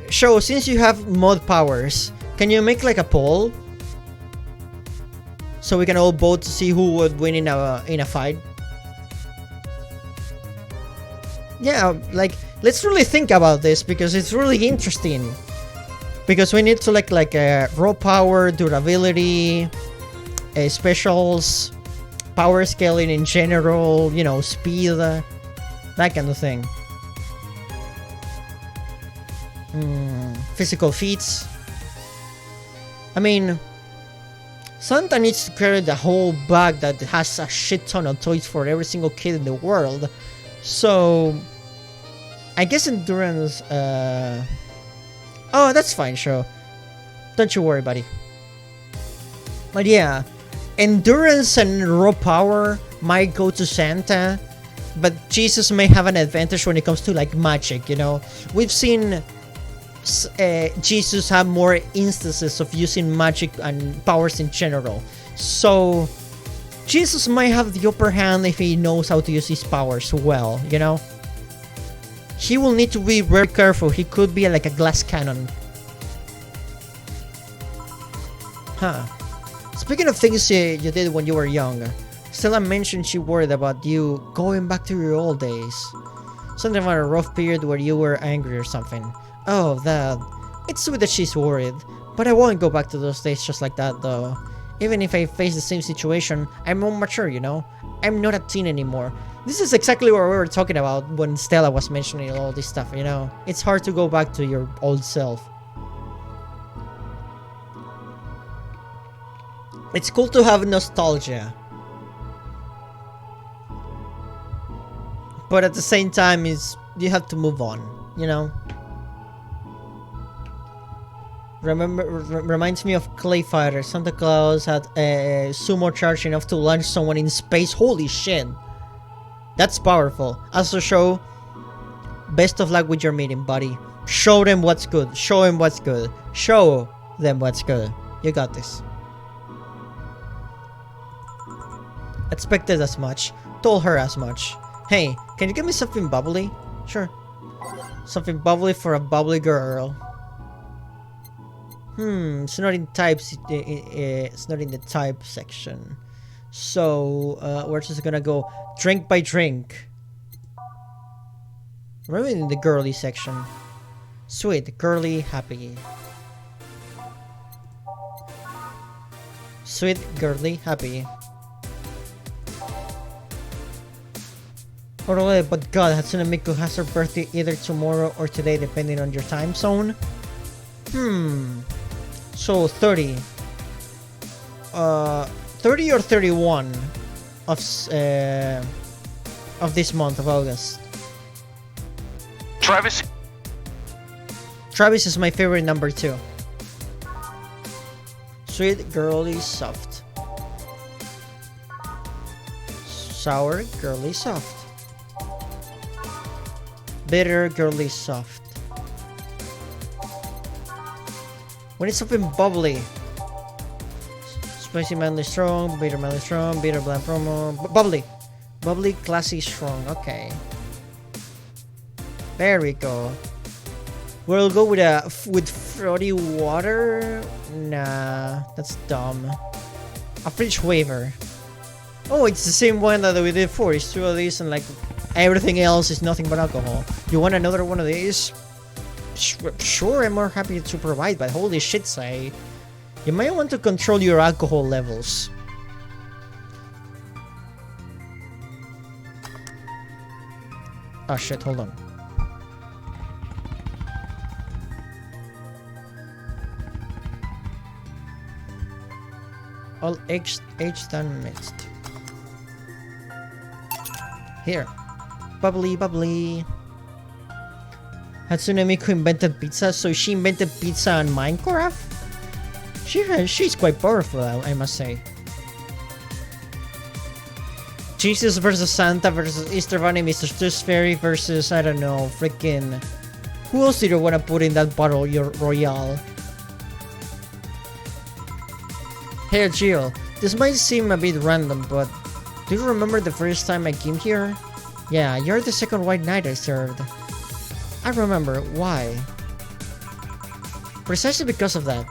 Show, since you have mod powers, can you make like a poll? So we can all vote to see who would win in a fight. Yeah, like, let's really think about this because it's really interesting. Because we need to like raw power, durability, specials, power scaling in general, you know, speed, that kind of thing. Physical feats. I mean, Santa needs to carry the whole bag that has a shit ton of toys for every single kid in the world. So, I guess endurance, oh, that's fine, Show. Don't you worry, buddy. But yeah, endurance and raw power might go to Santa, but Jesus may have an advantage when it comes to like magic, you know? We've seen Jesus have more instances of using magic and powers in general. So, Jesus might have the upper hand if he knows how to use his powers well, you know? He will need to be very careful. He could be like a glass cannon. Huh. Speaking of things you did when you were young, Stella mentioned she worried about you going back to your old days. Something about a rough period where you were angry or something. Oh, that. It's sweet that she's worried, but I won't go back to those days just like that though. Even if I face the same situation, I'm more mature, you know? I'm not a teen anymore. This is exactly what we were talking about when Stella was mentioning all this stuff, you know? It's hard to go back to your old self. It's cool to have nostalgia. But at the same time, you have to move on, you know? Reminds me of Clay Fighter. Santa Claus had a sumo charge enough to launch someone in space. Holy shit. That's powerful. Also, Show, best of luck with your meeting, buddy. Show them what's good. Show them what's good. Show them what's good. You got this. Expected as much. Told her as much. Hey, can you give me something bubbly? Sure. Something bubbly for a bubbly girl. It's not in types. It's not in the type section. So, we're just gonna go drink by drink. We're in the girly section. Sweet, girly, happy. Sweet, girly, happy. But God, Hatsune Miku has her birthday either tomorrow or today, depending on your time zone. So 30. 30 or 31 of this month of August. Travis Travis is my favorite number 2. Sweet, girly, soft. Sour, girly, soft. Bitter, girly, soft. We need something bubbly. Spicy, manly, strong. Bitter, manly, strong. Bitter, bland, promo. Bubbly. Bubbly, classy, strong. Okay. There we go. We'll go with fruity water. Nah, that's dumb. A fridge waiver. Oh, it's the same one that we did before. It's 2 of these and like everything else is nothing but alcohol. You want another one of these? Sure, I'm more happy to provide, but holy shit, Sai. You might want to control your alcohol levels. Oh shit, hold on. All aged done mixed. Here. Bubbly, bubbly. Hatsune Miku invented pizza, so she invented pizza on Minecraft? She's quite powerful, I must say. Jesus versus Santa versus Easter Bunny, Mr. Tooth Fairy versus, I don't know, freaking Who else did you want to put in that battle royale? Hey Jill, this might seem a bit random, but do you remember the first time I came here? Yeah, you're the second white knight I served. I remember. Why? Precisely because of that.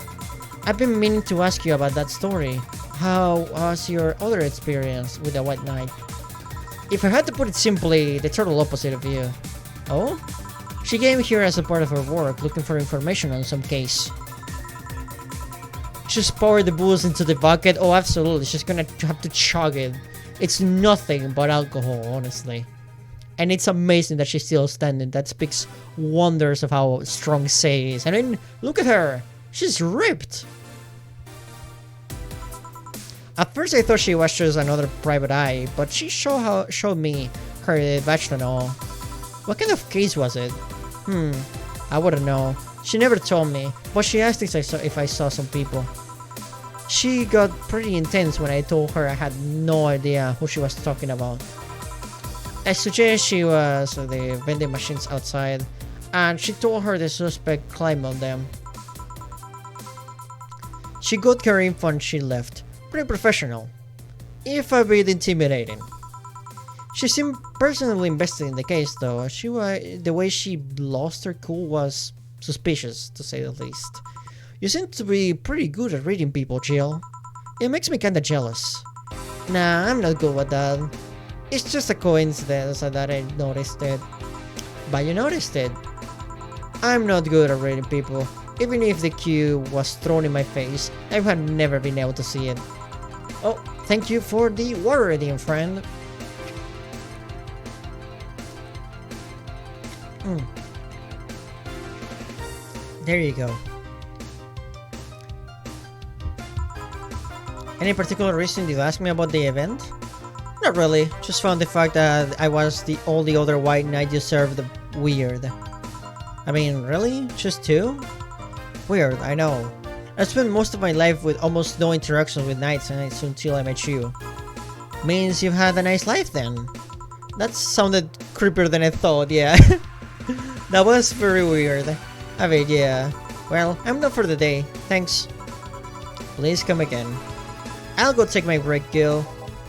I've been meaning to ask you about that story. How was your other experience with the white knight? If I had to put it simply, the total opposite of you. Oh? She came here as a part of her work, looking for information on some case. Just pour the booze into the bucket? Oh, absolutely. She's gonna have to chug it. It's nothing but alcohol, honestly. And it's amazing that she's still standing. That speaks wonders of how strong Sei is. I mean, look at her. She's ripped. At first I thought she was just another private eye, but she showed me her badge and all. What kind of case was it? I wouldn't know. She never told me, but she asked if I saw some people. She got pretty intense when I told her I had no idea who she was talking about. I suggest she was the vending machines outside, and she told her the suspect climbed on them. She got her info and she left. Pretty professional, if a bit intimidating. She seemed personally invested in the case, though. The way she lost her cool was suspicious, to say the least. You seem to be pretty good at reading people, Jill. It makes me kinda jealous. Nah, I'm not good with that. It's just a coincidence that I noticed it. But you noticed it. I'm not good at reading people. Even if the cue was thrown in my face, I would never been able to see it. Oh, thank you for the water reading, friend. There you go. Any particular reason you ask me about the event? Not really. Just found the fact that I was the only other white knight you served weird. I mean, really? Just two? Weird, I know. I spent most of my life with almost no interactions with knights until I met you. Means you've had a nice life then. That sounded creepier than I thought, yeah. That was very weird. I mean, yeah. Well, I'm done for the day. Thanks. Please come again. I'll go take my break, Gil.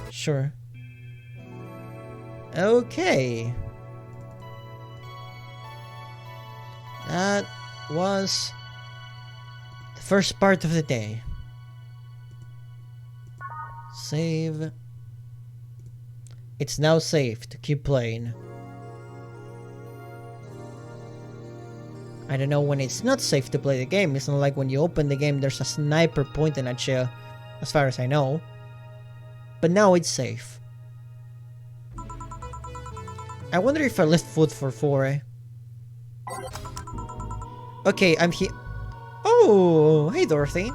Sure. Okay. That was the first part of the day. Save. It's now safe to keep playing. I don't know when it's not safe to play the game. It's not like when you open the game there's a sniper pointing at you, as far as I know. But now it's safe. I wonder if I left food for 4. Okay, I'm here. Oh, hey Dorothy.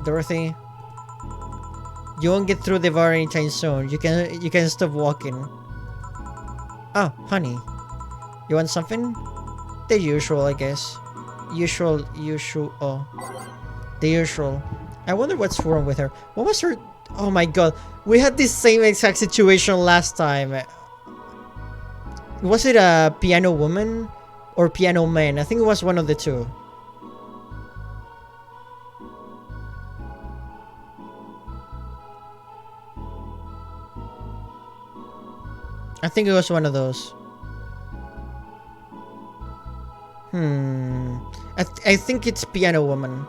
Dorothy. You won't get through the bar anytime soon. You can stop walking. Oh, honey. You want something? The usual, I guess. Usual. Oh, the usual. I wonder what's wrong with her. What was her? Oh my god, we had this same exact situation last time. Was it a piano woman or piano man? I think it was one of the two. I think it was one of those. I think it's piano woman.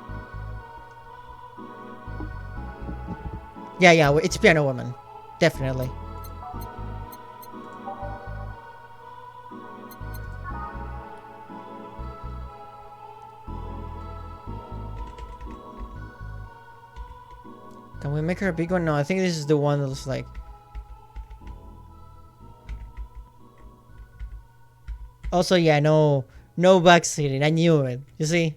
Yeah, it's piano woman. Definitely. Can we make her a big one? No, I think this is the one that's like... Also, yeah, no backseating. I knew it. You see?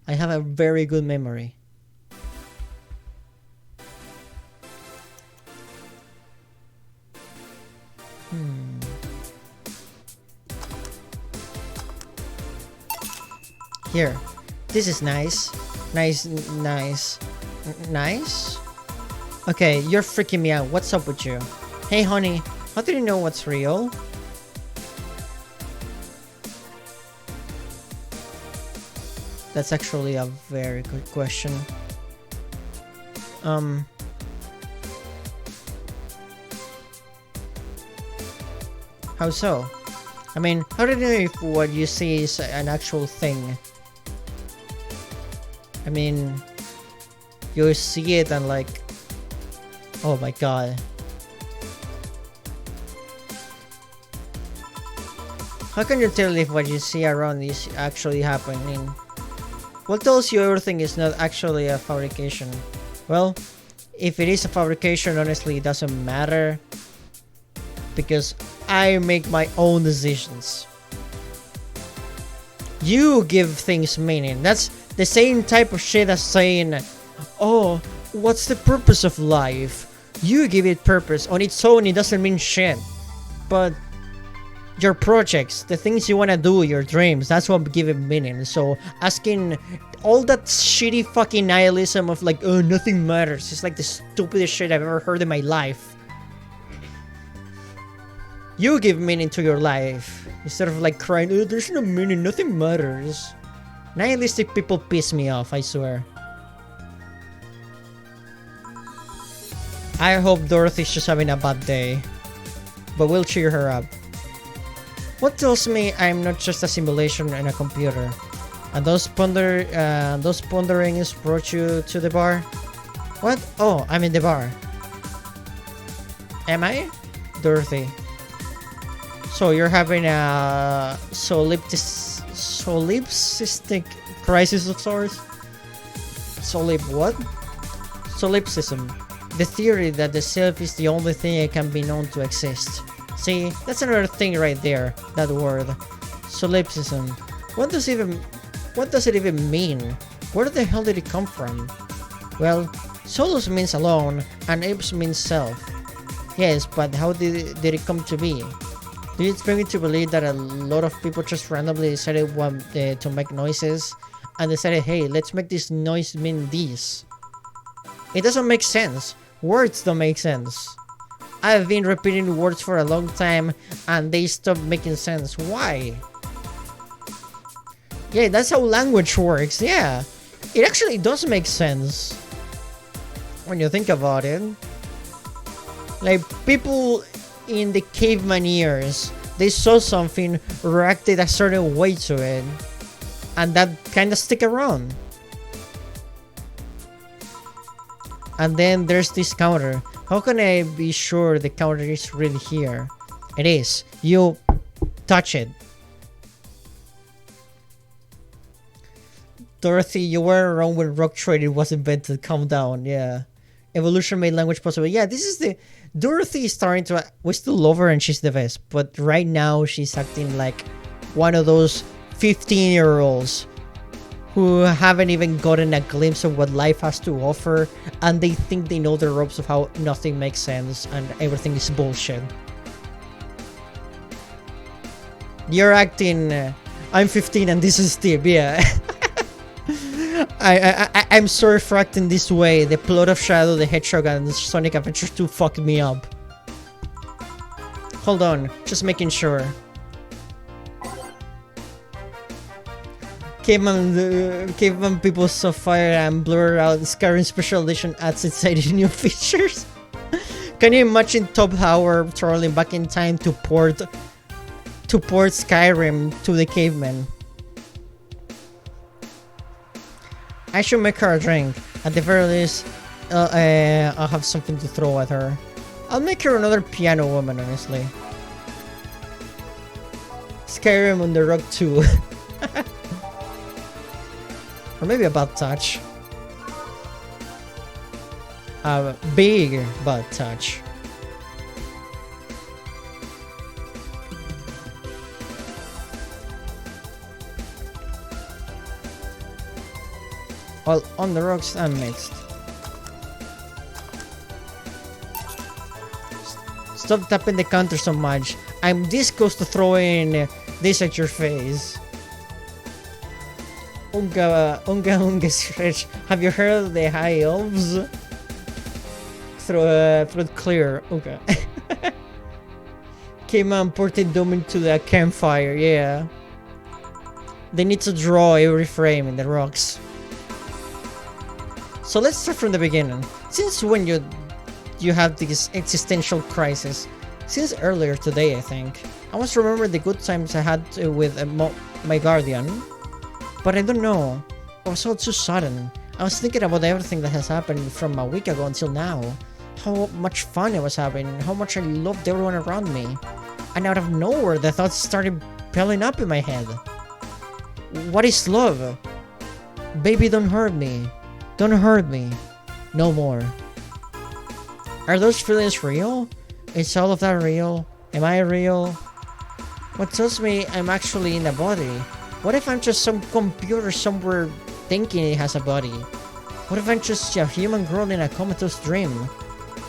I have a very good memory. Here. This is nice. Nice. Nice? Okay, you're freaking me out. What's up with you? Hey, honey. How do you know what's real? That's actually a very good question. How so? I mean, how do you know if what you see is an actual thing? I mean, you see it and like, oh my god. How can you tell if what you see around is actually happening? What tells you everything is not actually a fabrication? Well, if it is a fabrication, honestly, it doesn't matter. Because I make my own decisions. You give things meaning. That's the same type of shit as saying, oh, what's the purpose of life? You give it purpose. On its own, it doesn't mean shit. But your projects, the things you want to do, your dreams, that's what give it meaning. So asking all that shitty fucking nihilism of like, oh, nothing matters. It's like the stupidest shit I've ever heard in my life. You give meaning to your life instead of like crying, oh, there's no meaning, nothing matters. Nihilistic people piss me off, I swear. I hope Dorothy's just having a bad day, but we'll cheer her up. What tells me I'm not just a simulation in a computer? And those ponderings brought you to the bar? What? Oh, I'm in the bar. Am I? Dorothy. So you're having a solipsistic crisis of sorts? What? Solipsism. The theory that the self is the only thing that can be known to exist. See, that's another thing right there, that word. Solipsism. What does it even mean? Where the hell did it come from? Well, solus means alone, and ips means self. Yes, but how did it come to be? Do you expect me to believe that a lot of people just randomly decided to make noises and decided, hey, let's make this noise mean this? It doesn't make sense. Words don't make sense. I've been repeating words for a long time and they stopped making sense. Why? Yeah, that's how language works. Yeah, it actually does make sense when you think about it. Like, people in the caveman years, they saw something, reacted a certain way to it, and that kind of stick around. And then there's this counter. How can I be sure the counter is really here? It is. You touch it. Dorothy, you were around when rock trading was invented. Calm down. Yeah. Evolution made language possible. Yeah, this is the... Dorothy is starting to... We still love her and she's the best. But right now, she's acting like one of those 15-year-olds who haven't even gotten a glimpse of what life has to offer. And they think they know the ropes of how nothing makes sense and everything is bullshit. You're acting... I'm 15 and this is Steve, yeah. I'm sorry for acting this way. The plot of Shadow the Hedgehog and Sonic Adventure 2 fucked me up. Hold on, just making sure. Caveman people saw Fire and blur out Skyrim Special Edition adds inside new features. Can you imagine Top Tower traveling back in time to port Skyrim to the caveman? I should make her a drink. At the very least, I'll have something to throw at her. I'll make her another piano woman, honestly. Skyrim on the Rock 2. Or maybe a bad touch. A big bad touch. Well, on the rocks, I'm mixed. Stop tapping the counter so much. I'm this close to throwing this at your face. Unga stretch. Have you heard of the high elves? Throw it clear. Okay. Came on ported Doom into the campfire, yeah. They need to draw every frame in the rocks. So let's start from the beginning. Since when you have this existential crisis? Since earlier today, I think. I must remember the good times I had with my guardian. But I don't know. It was all too sudden. I was thinking about everything that has happened from a week ago until now. How much fun I was having, how much I loved everyone around me. And out of nowhere, the thoughts started piling up in my head. What is love? Baby, don't hurt me. Don't hurt me. No more. Are those feelings real? Is all of that real? Am I real? What tells me I'm actually in a body? What if I'm just some computer somewhere thinking it has a body? What if I'm just a human girl in a comatose dream?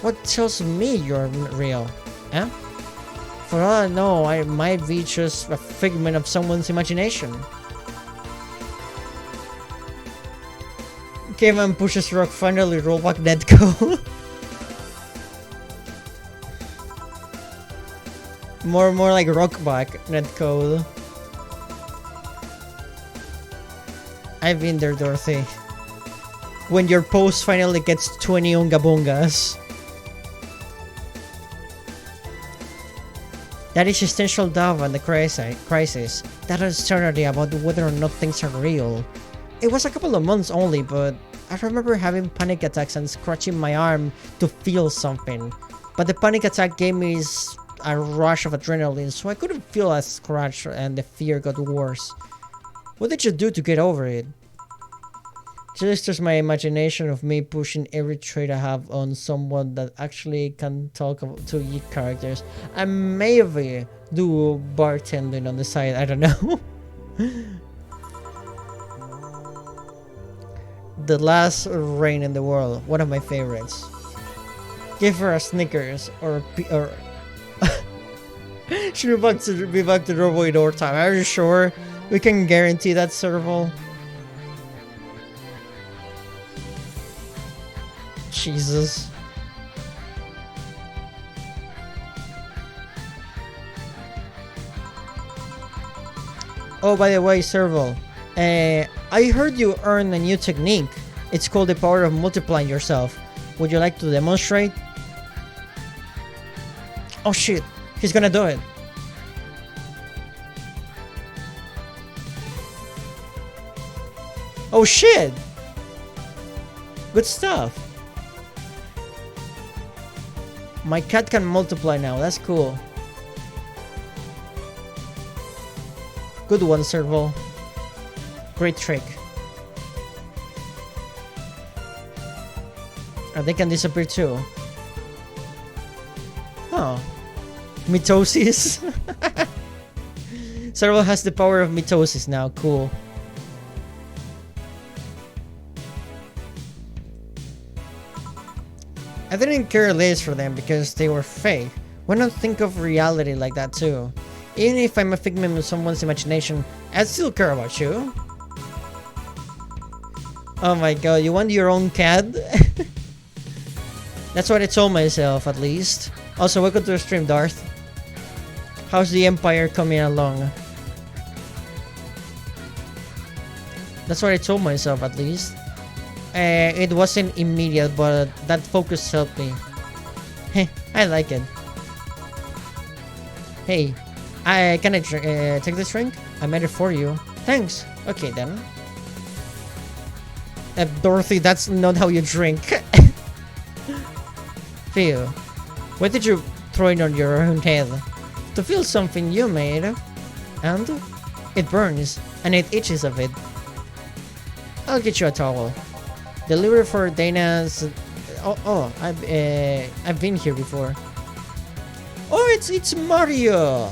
What tells me you're real? Huh? For all I know, I might be just a figment of someone's imagination. Caveman pushes rock, finally rollback netcode. more like rockback netcode. I've been there, Dorothy. When your post finally gets 20 unga bungas. That existential doubt and the crisis, that uncertainty about whether or not things are real. It was a couple of months only, but I remember having panic attacks and scratching my arm to feel something. But the panic attack gave me a rush of adrenaline, so I couldn't feel a scratch and the fear got worse. What did you do to get over it? Just as my imagination of me pushing every trait I have on someone that actually can talk to you characters. I maybe do bartending on the side, I don't know. The Last Rain in the World, one of my favorites. Give her a Snickers or should be back to normal in our time. Are you sure? We can guarantee that, Serval. Jesus. Oh, by the way, Serval, I heard you earned a new technique. It's called the power of multiplying yourself. Would you like to demonstrate? Oh shit, he's gonna do it. Oh shit! Good stuff. My cat can multiply now, that's cool. Good one, Serval. Great trick. Oh, they can disappear too. Oh. Mitosis? Serval has the power of mitosis now, cool. I didn't care less for them because they were fake. Why not think of reality like that too? Even if I'm a figment of someone's imagination, I still care about you. Oh my god, you want your own cat? That's what I told myself, at least. Also, welcome to the stream, Darth. How's the Empire coming along? That's what I told myself, at least. It wasn't immediate, but that focus helped me. Heh, I like it. Hey, can I take this drink? I made it for you. Thanks. Okay then. Dorothy, that's not how you drink. Phil, why did you throw it on your own head? To feel something you made. And it burns, and it itches a bit. I'll get you a towel. Delivery for Dana's. I've been here before. Oh, it's Mario.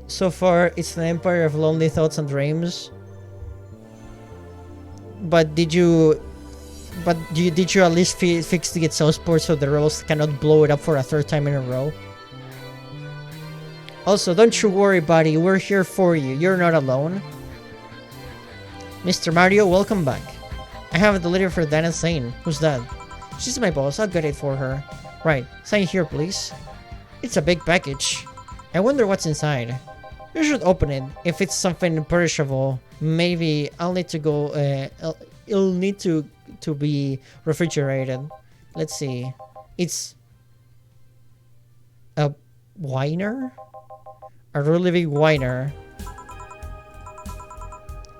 So far, it's an empire of lonely thoughts and dreams. But did you at least fix the exhaust port so the rebels cannot blow it up for a third time in a row? Also, don't you worry, buddy. We're here for you. You're not alone. Mr. Mario, welcome back. I have a delivery for Dana Sane. Who's that? She's my boss. I'll get it for her. Right. Sign here, please. It's a big package. I wonder what's inside. You should open it. If it's something perishable, maybe I'll need to go. It'll need to be refrigerated. Let's see. It's a whiner, a really big whiner.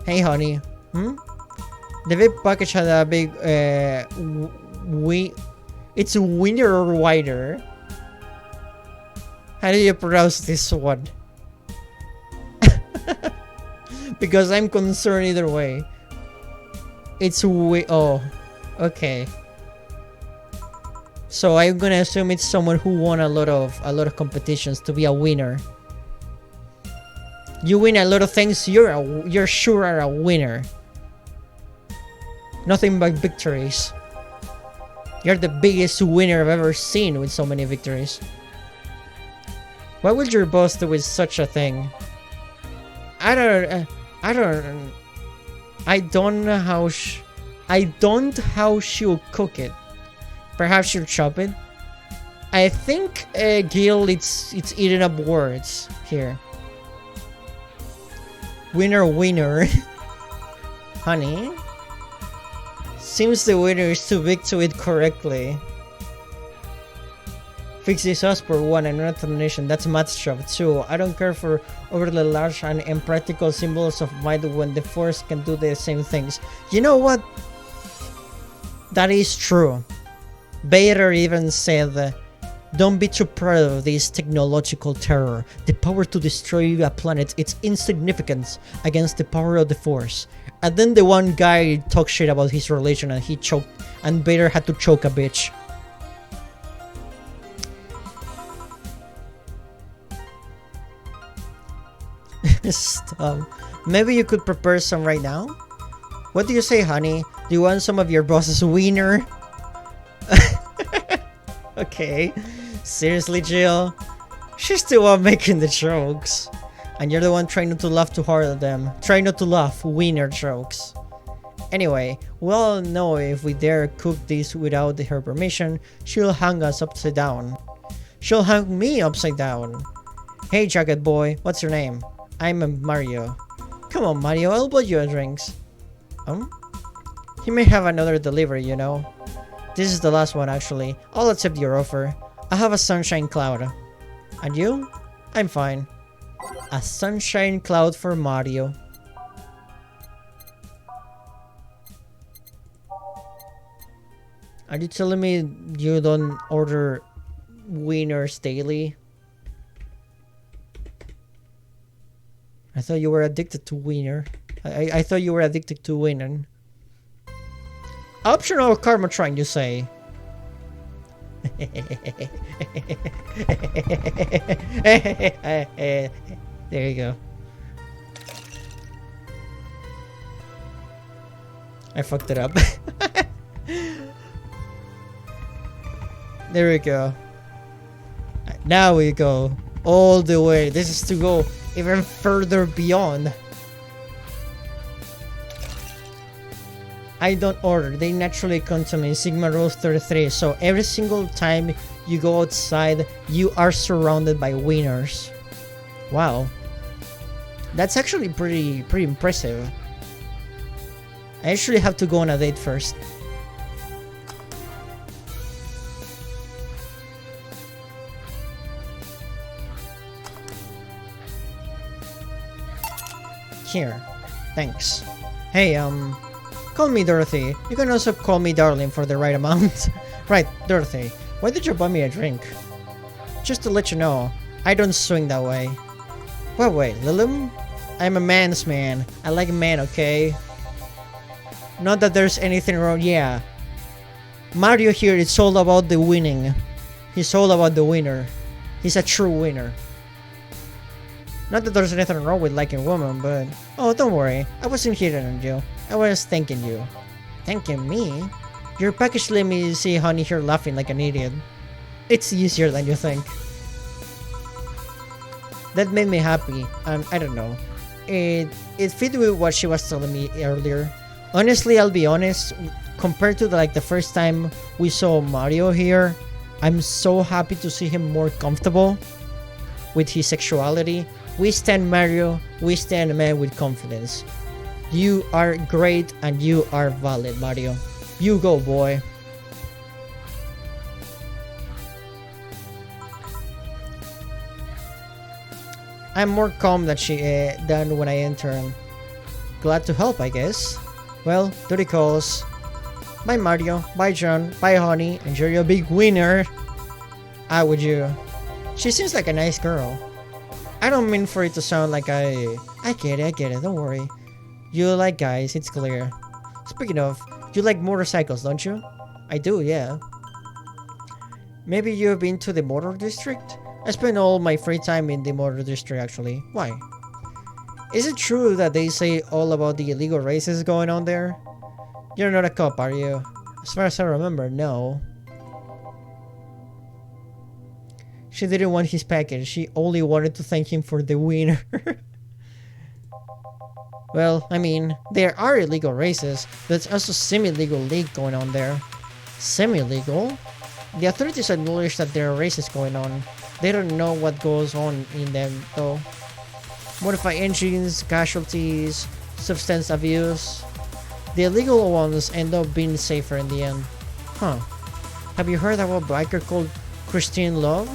Hey, honey. The big package had a big it's a winner or whiner. How do you pronounce this one? Because I'm concerned either way. It's oh, okay. So I'm gonna assume it's someone who won a lot of competitions to be a winner. You win a lot of things. You're sure are a winner. Nothing but victories. You're the biggest winner I've ever seen with so many victories. What would your boss do with such a thing? I don't know how she'll cook it. Perhaps she'll chop it. I think Gil, it's eating up words here. Winner. Honey. Seems the winner is too big to eat correctly. Fix this sauce for one and not nation. That's Matt's job too. I don't care for overly large and impractical symbols of might when the force can do the same things. You know what? That is true. Vader even said, don't be too proud of this technological terror. The power to destroy a planet, it's insignificant against the power of the force. And then the one guy talked shit about his religion and he choked, and Vader had to choke a bitch. Stop. Maybe you could prepare some right now? What do you say, honey? Do you want some of your boss's wiener? Okay. Seriously, Jill? She's the one making the jokes. And you're the one trying not to laugh too hard at them. Try not to laugh, wiener jokes. Anyway, we all know if we dare cook this without her permission, she'll hang us upside down. She'll hang me upside down. Hey, jacket boy, what's your name? I'm Mario. Come on, Mario, I'll buy you a drinks. He may have another delivery, you know. This is the last one, actually. I'll accept your offer. I have a sunshine cloud. And you? I'm fine. A sunshine cloud for Mario. Are you telling me you don't order wieners daily? I thought you were addicted to wiener. I thought you were addicted to wiener. Optional karma trying to say. There you go. I fucked it up. There we go. Now we go all the way. This is to go even further beyond. I don't order, they naturally come to me. Sigma Rose 33. So every single time you go outside, you are surrounded by wieners. Wow. That's actually pretty impressive. I actually have to go on a date first. Here. Thanks. Hey, call me Dorothy. You can also call me darling for the right amount. Right, Dorothy. Why did you buy me a drink? Just to let you know, I don't swing that way. Well, wait, Lilum? I'm a man's man. I like men, okay? Not that there's anything wrong, yeah. Mario here is all about the winning. He's all about the winner. He's a true winner. Not that there's anything wrong with liking women, but... Oh, don't worry. I wasn't hitting on you. I was thanking you. Thanking me? Your package let me see honey here laughing like an idiot. It's easier than you think. That made me happy, and I don't know. It fit with what she was telling me earlier. Honestly, I'll be honest, compared to the first time we saw Mario here, I'm so happy to see him more comfortable with his sexuality. We stand Mario, we stand a man with confidence. You are great and you are valid, Mario. You go, boy. I'm more calm than when I enter. Glad to help, I guess. Well, duty calls. Bye, Mario. Bye, John. Bye, honey. Enjoy your big winner. Out with you. She seems like a nice girl. I don't mean for it to sound like I get it, don't worry. You like guys, it's clear. Speaking of, you like motorcycles, don't you? I do, yeah. Maybe you've been to the motor district? I spend all my free time in the motor district, actually. Why? Is it true that they say all about the illegal races going on there? You're not a cop, are you? As far as I remember, no. She didn't want his package. She only wanted to thank him for the winner. Well, I mean, there are illegal races. There's also semi-legal league going on there. Semi-legal? The authorities acknowledge that there are races going on. They don't know what goes on in them, though. Modified engines, casualties, substance abuse. The illegal ones end up being safer in the end. Huh. Have you heard about a biker called Christine Love?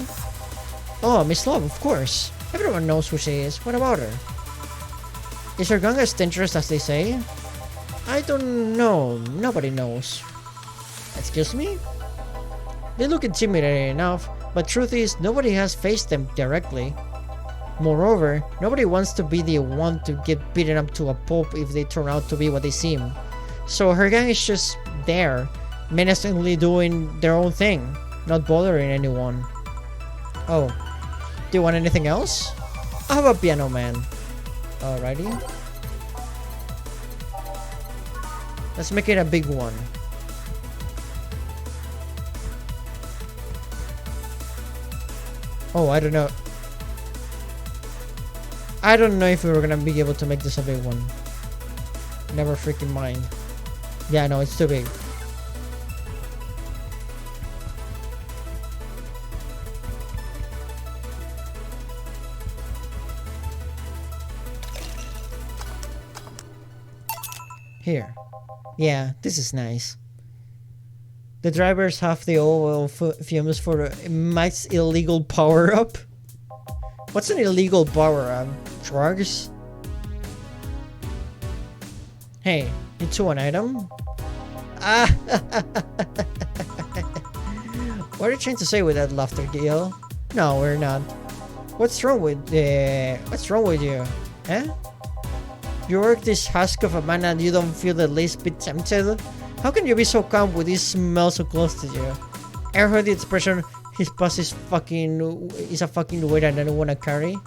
Oh, Miss Love, of course. Everyone knows who she is. What about her? Is her gang as dangerous as they say? I don't know. Nobody knows. Excuse me? They look intimidating enough, but truth is, nobody has faced them directly. Moreover, nobody wants to be the one to get beaten up to a pulp if they turn out to be what they seem. So her gang is just there, menacingly doing their own thing, not bothering anyone. Oh, do you want anything else? I have a piano man. Alrighty. Let's make it a big one. Oh, I don't know. I don't know if we were gonna be able to make this a big one. Never freaking mind. Yeah, no, it's too big. Here. Yeah, this is nice. The drivers have the oil fumes for max illegal power-up. What's an illegal power-up? Drugs? Hey, you two an item? Ah! What are you trying to say with that laughter, Gil? No, we're not. What's wrong with you? Huh? You work this husk of a man and you don't feel the least bit tempted? How can you be so calm with this smell so close to you? I heard the expression, his past is a fucking weight I don't wanna carry.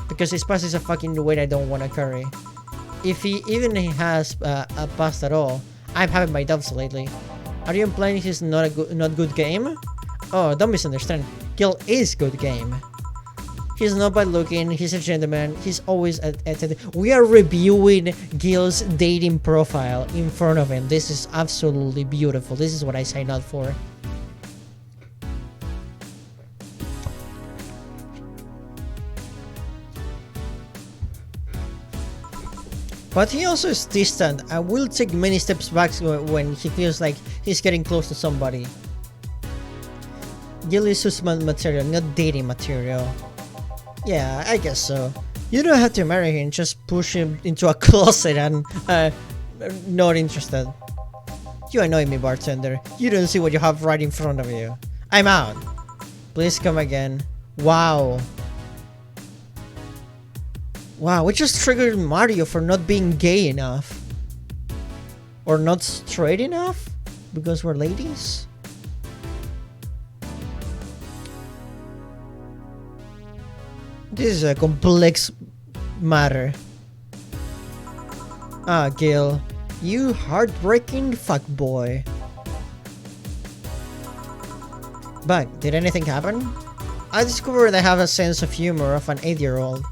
Because his past is a fucking weight I don't wanna carry. If he has a past at all, I'm having my doubts lately. Are you implying he's not good game? Oh, don't misunderstand. Gil is good game. He's not bad looking, he's a gentleman, he's always we are reviewing Gil's dating profile in front of him. This is absolutely beautiful. This is what I signed up for. But he also is distant and will take many steps back when he feels like he's getting close to somebody. Gil is husband material, not dating material. Yeah, I guess so. You don't have to marry him, just push him into a closet and not interested. You annoy me, bartender. You don't see what you have right in front of you. I'm out. Please come again. Wow. Wow, we just triggered Mario for not being gay enough. Or not straight enough? Because we're ladies? This is a complex matter. Ah, Gil. You heartbreaking fuckboy. But, did anything happen? I discovered I have a sense of humor of an 8-year-old.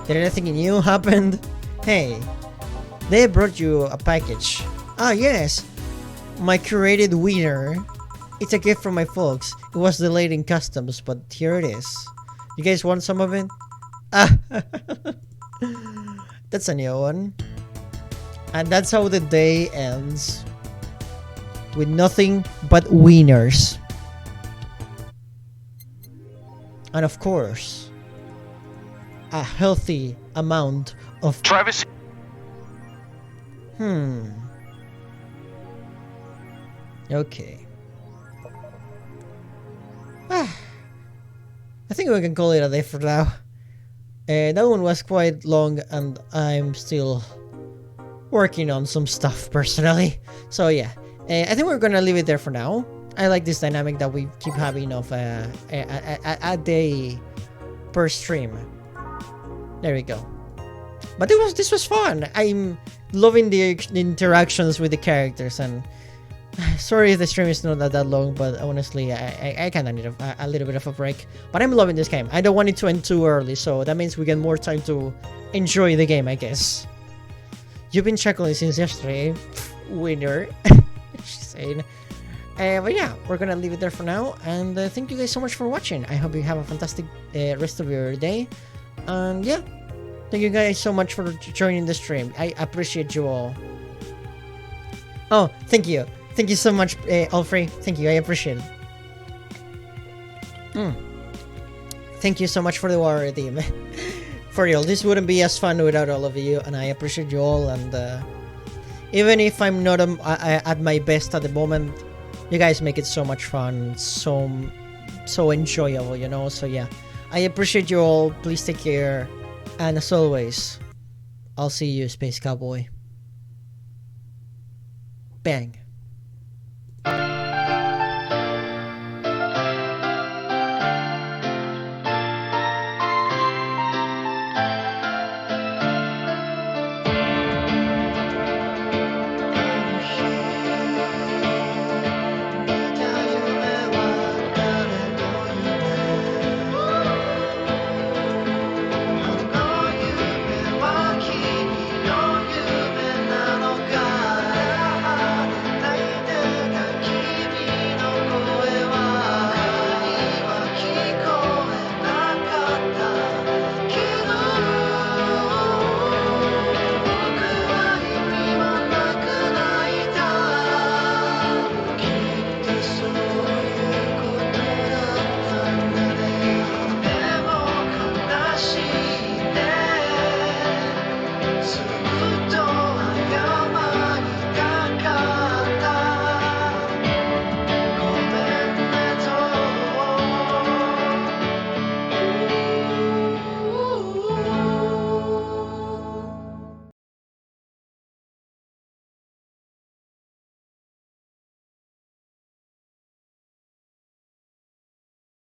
Did anything new happen? Hey, they brought you a package. Ah, yes. My curated winner. It's a gift from my folks. It was delayed in customs, but here it is. You guys want some of it? Ah, that's a new one. And that's how the day ends. With nothing but wieners. And of course, a healthy amount of... Travis. Okay. I think we can call it a day for now. That one was quite long and I'm still working on some stuff personally. So yeah, I think we're gonna leave it there for now. I like this dynamic that we keep having of a day per stream. There we go. But this was fun. I'm loving the interactions with the characters, and sorry if the stream is not that long, but honestly, I kind of need a little bit of a break. But I'm loving this game. I don't want it to end too early, so that means we get more time to enjoy the game, I guess. You've been chuckling since yesterday, winner. She's saying. But yeah, we're gonna leave it there for now, and thank you guys so much for watching. I hope you have a fantastic rest of your day, and yeah, thank you guys so much for joining the stream. I appreciate you all. Oh, thank you so much, Alfred. Thank you, I appreciate it. Thank you so much for the warrior team. For real, this wouldn't be as fun without all of you, and I appreciate you all. And even if I'm not at my best at the moment, you guys make it so much fun, so enjoyable, you know. So yeah, I appreciate you all. Please take care, and as always, I'll see you, Space Cowboy. Bang.